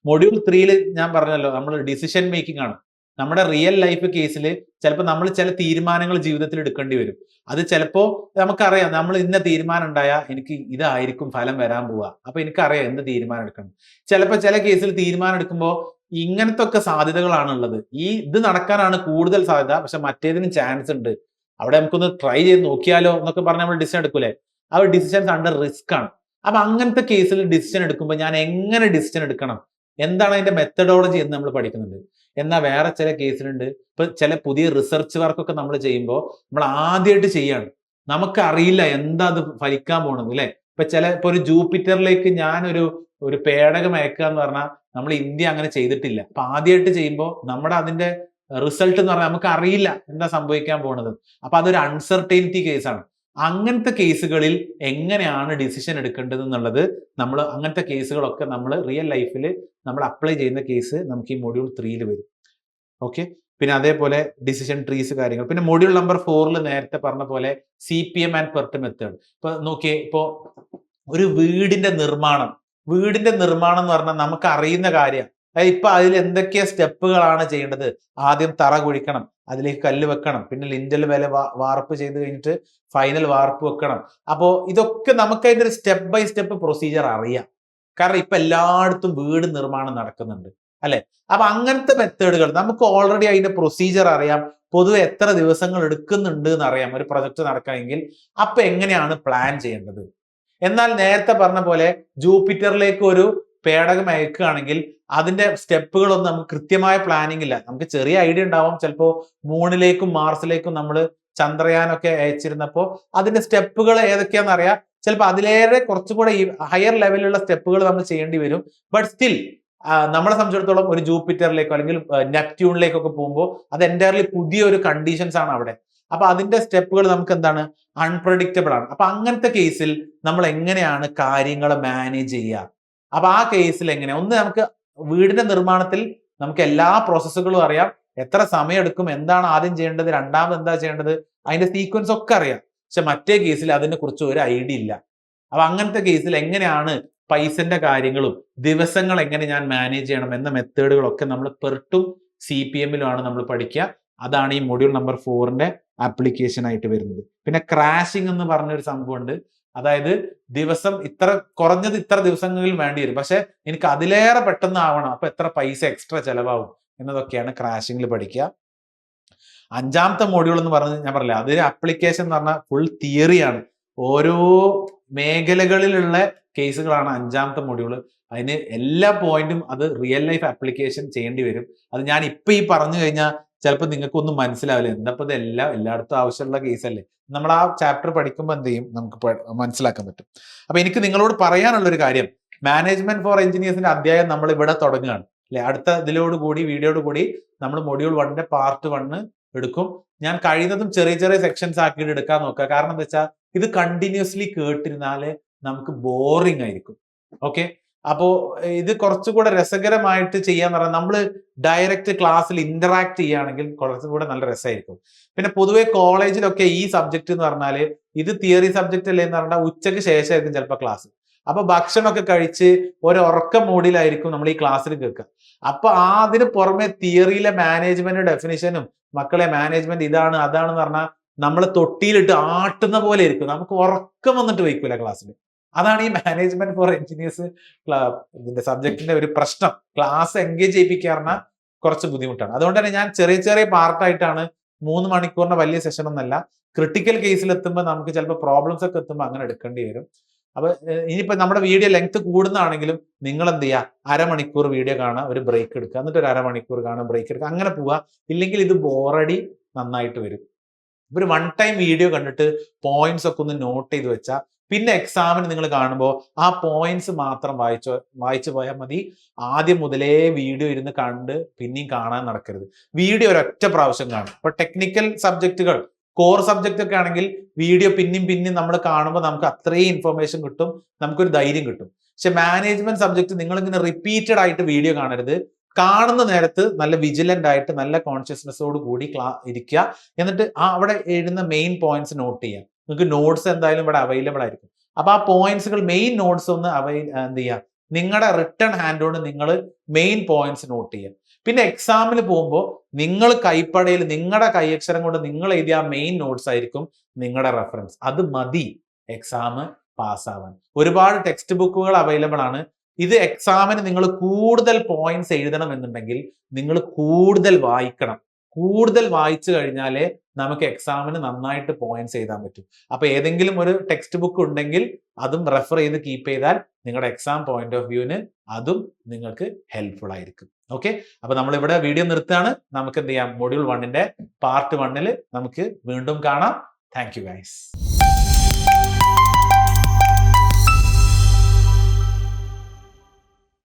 മൊഡ്യൂൾ 3 ഞാൻ പറഞ്ഞല്ലോ, നമ്മൾ ഡിസിഷൻ മേക്കിംഗ് ആണ്. നമ്മുടെ റിയൽ ലൈഫ് കേസിൽ ചിലപ്പോൾ നമ്മൾ ചില തീരുമാനങ്ങൾ ജീവിതത്തിൽ എടുക്കേണ്ടി വരും. അത് ചിലപ്പോൾ നമുക്കറിയാം, നമ്മൾ ഇന്ന തീരുമാനം ഉണ്ടായാൽ എനിക്ക് ഇതായിരിക്കും ഫലം വരാൻ പോവുക. അപ്പൊ എനിക്കറിയാം എന്ത് തീരുമാനം എടുക്കണം. ചിലപ്പോൾ ചില കേസിൽ തീരുമാനം എടുക്കുമ്പോൾ ഇങ്ങനത്തെ ഒക്കെ സാധ്യതകളാണുള്ളത്. ഇത് നടക്കാനാണ് കൂടുതൽ സാധ്യത, പക്ഷെ മറ്റേതിനും ചാൻസ് ഉണ്ട്, അവിടെ നമുക്കൊന്ന് ട്രൈ ചെയ്ത് നോക്കിയാലോ എന്നൊക്കെ പറഞ്ഞ് നമ്മൾ ഡിസിഷൻ എടുക്കൂലേ. ആ ഒരു ഡിസിഷൻസ് അണ്ടർ റിസ്ക് ആണ്. അപ്പൊ അങ്ങനത്തെ കേസിൽ ഡിസിഷൻ എടുക്കുമ്പോൾ ഞാൻ എങ്ങനെ ഡിസിഷൻ എടുക്കണം, എന്താണ് അതിന്റെ മെത്തഡോളജി എന്ന് നമ്മൾ പഠിക്കുന്നുണ്ട്. എന്നാൽ വേറെ ചില കേസിലുണ്ട്, ഇപ്പൊ ചില പുതിയ റിസർച്ച് വർക്കൊക്കെ നമ്മൾ ചെയ്യുമ്പോൾ നമ്മൾ ആദ്യമായിട്ട് ചെയ്യാണ്, നമുക്കറിയില്ല എന്താ അത് ഫലിക്കാൻ പോകണം അല്ലെ. ഇപ്പൊ ഒരു ജൂപ്പിറ്ററിലേക്ക് ഒരു പേടകം അയക്കുക എന്ന് പറഞ്ഞാൽ നമ്മൾ ഇന്ത്യ അങ്ങനെ ചെയ്തിട്ടില്ല. അപ്പൊ ആദ്യമായിട്ട് ചെയ്യുമ്പോൾ നമ്മുടെ അതിന്റെ റിസൾട്ട് എന്ന് പറഞ്ഞാൽ നമുക്ക് അറിയില്ല എന്താ സംഭവിക്കാൻ പോണത്. അപ്പൊ അതൊരു അൺസർട്ടൈനിറ്റി കേസാണ്. അങ്ങനത്തെ കേസുകളിൽ എങ്ങനെയാണ് ഡിസിഷൻ എടുക്കേണ്ടത് എന്നുള്ളത് അങ്ങനത്തെ കേസുകളൊക്കെ നമ്മൾ റിയൽ ലൈഫിൽ നമ്മൾ അപ്ലൈ ചെയ്യുന്ന കേസ് നമുക്ക് ഈ മൊഡ്യൂൾ 3 വരും. ഓക്കെ, പിന്നെ അതേപോലെ ഡിസിഷൻ ട്രീസ് കാര്യങ്ങൾ. പിന്നെ മൊഡ്യൂൾ നമ്പർ 4 നേരത്തെ പറഞ്ഞ പോലെ CPM ആൻഡ് PERT മെത്തേഡ്. ഇപ്പൊ നോക്കിയേ, ഒരു വീടിന്റെ നിർമ്മാണം എന്ന് പറഞ്ഞാൽ നമുക്ക് അറിയുന്ന കാര്യം. ഇപ്പൊ അതിൽ എന്തൊക്കെ സ്റ്റെപ്പുകളാണ് ചെയ്യേണ്ടത്. ആദ്യം തറ കുഴിക്കണം, അതിലേക്ക് കല്ല് വെക്കണം, പിന്നെ ലിൻഡൽ വില വാർപ്പ് ചെയ്ത് കഴിഞ്ഞിട്ട് ഫൈനൽ വാർപ്പ് വെക്കണം. അപ്പോ ഇതൊക്കെ നമുക്ക് അതിന്റെ ഒരു സ്റ്റെപ്പ് ബൈ സ്റ്റെപ്പ് പ്രൊസീജിയർ അറിയാം. കാരണം ഇപ്പൊ എല്ലായിടത്തും വീട് നിർമ്മാണം നടക്കുന്നുണ്ട് അല്ലെ. അപ്പൊ അങ്ങനത്തെ മെത്തേഡുകൾ നമുക്ക് ഓൾറെഡി അതിന്റെ പ്രൊസീജിയർ അറിയാം. പൊതുവെ എത്ര ദിവസങ്ങൾ എടുക്കുന്നുണ്ട് എന്ന് അറിയാം ഒരു പ്രൊജക്ട് നടക്കണമെങ്കിൽ. അപ്പൊ എങ്ങനെയാണ് പ്ലാൻ ചെയ്യേണ്ടത്. എന്നാൽ നേരത്തെ പറഞ്ഞ പോലെ ജൂപ്പിറ്ററിലേക്ക് ഒരു പേടകം അയക്കുകയാണെങ്കിൽ അതിന്റെ സ്റ്റെപ്പുകളൊന്നും നമുക്ക് കൃത്യമായ പ്ലാനിങ് ഇല്ല. നമുക്ക് ചെറിയ ഐഡിയ ഉണ്ടാവും. ചിലപ്പോൾ മൂണിലേക്കും മാർസിലേക്കും നമ്മൾ ചന്ദ്രയാനൊക്കെ അയച്ചിരുന്നപ്പോൾ അതിന്റെ സ്റ്റെപ്പുകൾ ഏതൊക്കെയാണെന്ന് അറിയാം. ചിലപ്പോൾ അതിലേറെ കുറച്ചുകൂടെ ഈ ഹയർ ലെവലിലുള്ള സ്റ്റെപ്പുകൾ നമ്മൾ ചെയ്യേണ്ടി വരും. ബട്ട് സ്റ്റിൽ നമ്മളെ സംബന്ധിച്ചിടത്തോളം ഒരു ജൂപ്പിറ്ററിലേക്കോ അല്ലെങ്കിൽ നെപ്റ്റ്യൂണിലേക്കൊക്കെ പോകുമ്പോൾ അത് എൻറ്റയർലി പുതിയൊരു കണ്ടീഷൻസ് ആണ് അവിടെ. അപ്പൊ അതിന്റെ സ്റ്റെപ്പുകൾ നമുക്ക് എന്താണ്, അൺപ്രഡിക്റ്റബിൾ ആണ്. അപ്പൊ അങ്ങനത്തെ കേസിൽ നമ്മൾ എങ്ങനെയാണ് കാര്യങ്ങൾ മാനേജ് ചെയ്യുക. അപ്പൊ ആ കേസിൽ നമുക്ക് വീടിന്റെ നിർമ്മാണത്തിൽ നമുക്ക് എല്ലാ പ്രോസസ്സുകളും അറിയാം, എത്ര സമയം എടുക്കും, എന്താണ് ആദ്യം ചെയ്യേണ്ടത്, രണ്ടാമത് എന്താ ചെയ്യേണ്ടത്, അതിന്റെ സീക്വൻസ് ഒക്കെ അറിയാം. പക്ഷെ മറ്റേ കേസിൽ അതിനെ കുറിച്ച് ഒരു ഐഡിയ ഇല്ല. അപ്പൊ അങ്ങനത്തെ കേസിൽ എങ്ങനെയാണ് പൈസന്റെ കാര്യങ്ങളും ദിവസങ്ങൾ എങ്ങനെ ഞാൻ മാനേജ് ചെയ്യണം എന്ന മെത്തേഡുകളൊക്കെ നമ്മൾ പെർട്ടും CPM-ലുമാണ് നമ്മൾ പഠിക്കുക. അതാണ് ഈ മൊഡ്യൂൾ നമ്പർ 4 ആപ്ലിക്കേഷൻ ആയിട്ട് വരുന്നത്. പിന്നെ ക്രാഷിംഗ് എന്ന് പറഞ്ഞൊരു സംഭവമുണ്ട്. അതായത് കുറഞ്ഞത് ഇത്ര ദിവസങ്ങളിൽ വേണ്ടി വരും, പക്ഷെ എനിക്ക് അതിലേറെ പെട്ടെന്ന് ആവണം, അപ്പൊ എത്ര പൈസ എക്സ്ട്രാ ചെലവാകും എന്നതൊക്കെയാണ് ക്രാഷിംഗിൽ പഠിക്കുക. 5ാമത്തെ മൊഡ്യൂൾ എന്ന് പറഞ്ഞത് ഞാൻ പറഞ്ഞില്ല, അതൊരു ആപ്ലിക്കേഷൻ എന്ന് പറഞ്ഞാൽ ഫുൾ തിയറിയാണ്. ഓരോ മേഖലകളിലുള്ള കേസുകളാണ് 5ാമത്തെ മൊഡ്യൂൾ. അതിന് എല്ലാ പോയിന്റും അത് റിയൽ ലൈഫ് ആപ്ലിക്കേഷൻ ചെയ്യേണ്ടി വരും. അത് ഞാൻ ഇപ്പൊ ഈ പറഞ്ഞു കഴിഞ്ഞാൽ ചിലപ്പോൾ നിങ്ങൾക്കൊന്നും മനസ്സിലാവില്ല, എന്താ എല്ലായിടത്തും ആവശ്യമുള്ള കേസല്ലേ. നമ്മൾ ആ ചാപ്റ്റർ പഠിക്കുമ്പോൾ എന്ത് ചെയ്യും, നമുക്ക് മനസ്സിലാക്കാൻ പറ്റും. അപ്പൊ എനിക്ക് നിങ്ങളോട് പറയാനുള്ള ഒരു കാര്യം, മാനേജ്മെന്റ് ഫോർ എഞ്ചിനീയേഴ്സിന്റെ അധ്യായം നമ്മൾ ഇവിടെ തുടങ്ങുകയാണ്. അല്ലെ? അടുത്ത വീഡിയോയോട് കൂടി നമ്മൾ മൊഡ്യൂൾ 1ന്റെ പാർട്ട് 1 എടുക്കും. ഞാൻ കഴിയുന്നതും ചെറിയ ചെറിയ സെക്ഷൻസ് ആക്കിയിട്ട് എടുക്കാൻ നോക്കുക. കാരണം എന്താ വെച്ചാൽ ഇത് കണ്ടിന്യൂസ്ലി കേട്ടിരുന്നാല് നമുക്ക് ബോറിംഗ് ആയിരിക്കും. ഓക്കെ, അപ്പോ ഇത് കുറച്ചുകൂടെ രസകരമായിട്ട് ചെയ്യാന്ന് പറഞ്ഞാൽ നമ്മൾ ഡയറക്റ്റ് ക്ലാസ്സിൽ ഇന്ററാക്ട് ചെയ്യുകയാണെങ്കിൽ കുറച്ചുകൂടെ നല്ല രസമായിരിക്കും. പിന്നെ പൊതുവെ കോളേജിലൊക്കെ ഈ സബ്ജക്ട് എന്ന് പറഞ്ഞാല് ഇത് തിയറി സബ്ജക്ട് അല്ലേ എന്ന് പറഞ്ഞാൽ ഉച്ചയ്ക്ക് ശേഷമായിരിക്കും ചിലപ്പോൾ ക്ലാസ്. അപ്പൊ ഭക്ഷണമൊക്കെ കഴിച്ച് ഒരു ഉറക്ക മൂഡിലായിരിക്കും നമ്മൾ ഈ ക്ലാസ്സിൽ കേൾക്കുക. അപ്പൊ അതിന് പുറമെ തിയറിയിലെ മാനേജ്മെന്റ് ഡെഫിനിഷനും മക്കളെ മാനേജ്മെന്റ് ഇതാണ് അതാണെന്ന് പറഞ്ഞാൽ നമ്മൾ തൊട്ടിയിലിട്ട് ആട്ടുന്ന പോലെ ഇരിക്കും. നമുക്ക് ഉറക്കം വന്നിട്ട് വയ്ക്കൂല ക്ലാസ്സിൽ. അതാണ് ഈ മാനേജ്മെന്റ് ഫോർ എഞ്ചിനീയേഴ്സ് ഇതിന്റെ സബ്ജക്റ്റിന്റെ ഒരു പ്രശ്നം. ക്ലാസ് എൻഗേജ് ചെയ്യിപ്പിക്കാറുള്ള കുറച്ച് ബുദ്ധിമുട്ടാണ്. അതുകൊണ്ട് തന്നെ ഞാൻ ചെറിയ ചെറിയ പാർട്ടായിട്ടാണ് 3 മണിക്കൂറിന്റെ വലിയ സെഷൻ ഒന്നല്ല. ക്രിട്ടിക്കൽ കേസിൽ എത്തുമ്പോൾ നമുക്ക് ചിലപ്പോൾ പ്രോബ്ലംസ് ഒക്കെ എത്തുമ്പോൾ അങ്ങനെ എടുക്കേണ്ടി വരും. അപ്പൊ ഇനിയിപ്പോ നമ്മുടെ വീഡിയോ ലെങ്ത് കൂടുന്നതാണെങ്കിലും നിങ്ങൾ എന്ത് ചെയ്യുക, അരമണിക്കൂർ വീഡിയോ കാണുക, ഒരു ബ്രേക്ക് എടുക്കുക, എന്നിട്ട് ഒരു അരമണിക്കൂർ കാണുക, ബ്രേക്ക് എടുക്കുക, അങ്ങനെ പോവുക. ഇല്ലെങ്കിൽ ഇത് ബോറടി നന്നായിട്ട് വരും. ഒരു 1 ടൈം വീഡിയോ കണ്ടിട്ട് പോയിന്റ്സ് ഒക്കെ ഒന്ന് നോട്ട് ചെയ്ത് വെച്ചാൽ പിന്നെ എക്സാമിന് നിങ്ങൾ കാണുമ്പോൾ ആ പോയിന്റ്സ് മാത്രം വായിച്ചു പോയാൽ മതി. ആദ്യം മുതലേ വീഡിയോ ഇരുന്ന് കണ്ട് പിന്നെയും കാണാൻ നടക്കരുത്. വീഡിയോ ഒരൊറ്റ പ്രാവശ്യം കാണും. ഇപ്പൊ ടെക്നിക്കൽ സബ്ജക്റ്റുകൾ, കോർ സബ്ജക്റ്റ് ഒക്കെ ആണെങ്കിൽ വീഡിയോ പിന്നെയും നമ്മൾ കാണുമ്പോൾ നമുക്ക് അത്രയും ഇൻഫർമേഷൻ കിട്ടും, നമുക്കൊരു ധൈര്യം കിട്ടും. പക്ഷെ മാനേജ്മെന്റ് സബ്ജക്ട് നിങ്ങൾ ഇങ്ങനെ റിപ്പീറ്റഡ് ആയിട്ട് വീഡിയോ കാണരുത്. കാണുന്ന നേരത്ത് നല്ല വിജിലന്റ് ആയിട്ട് നല്ല കോൺഷ്യസ്നെസ്സോട് കൂടി ഇരിക്കുക. എന്നിട്ട് അവിടെ എഴുതുന്ന മെയിൻ പോയിന്റ്സ് നോട്ട് ചെയ്യുക. നിങ്ങൾക്ക് നോട്ട്സ് എന്തായാലും ഇവിടെ അവൈലബിൾ ആയിരിക്കും. അപ്പൊ ആ പോയിന്റ്സുകൾ, മെയിൻ നോട്ട്സ് ഒന്ന് എന്ത് ചെയ്യുക, നിങ്ങളുടെ റിട്ടേൺ ഹാൻഡ് കൊണ്ട് നിങ്ങൾ മെയിൻ പോയിന്റ്സ് നോട്ട് ചെയ്യുക. പിന്നെ എക്സാമിന് പോകുമ്പോൾ നിങ്ങൾ കൈപ്പടയിൽ നിങ്ങളുടെ കൈയക്ഷരം കൊണ്ട് നിങ്ങൾ എഴുതിയ മെയിൻ നോട്ട്സ് ആയിരിക്കും നിങ്ങളുടെ റെഫറൻസ്. അത് മതി എക്സാം പാസ്സാവാൻ. ഒരുപാട് ടെക്സ്റ്റ് ബുക്കുകൾ അവൈലബിൾ ആണ്. ഇത് എക്സാമിന് നിങ്ങൾ കൂടുതൽ പോയിന്റ്സ് എഴുതണം എന്നുണ്ടെങ്കിൽ നിങ്ങൾ കൂടുതൽ വായിക്കണം. കൂടുതൽ വായിച്ചു കഴിഞ്ഞാലേ നമുക്ക് എക്സാമിന് നന്നായിട്ട് പോയിന്റ്സ് എഴുതാൻ പറ്റും. അപ്പൊ ഏതെങ്കിലും ഒരു ടെക്സ്റ്റ് ബുക്ക് ഉണ്ടെങ്കിൽ അതും റെഫർ ചെയ്ത് കീപ്പ് ചെയ്താൽ നിങ്ങളുടെ എക്സാം പോയിന്റ് ഓഫ് വ്യൂവിന് അതും നിങ്ങൾക്ക് ഹെൽപ്ഫുൾ ആയിരിക്കും. ഓക്കെ, അപ്പൊ നമ്മൾ ഇവിടെ വീഡിയോ നിർത്തുകയാണ്. നമുക്ക് എന്ത് ചെയ്യാം, മൊഡ്യൂൾ 1ന്റെ പാർട്ട് 1 നമുക്ക് വീണ്ടും കാണാം. Thank you guys.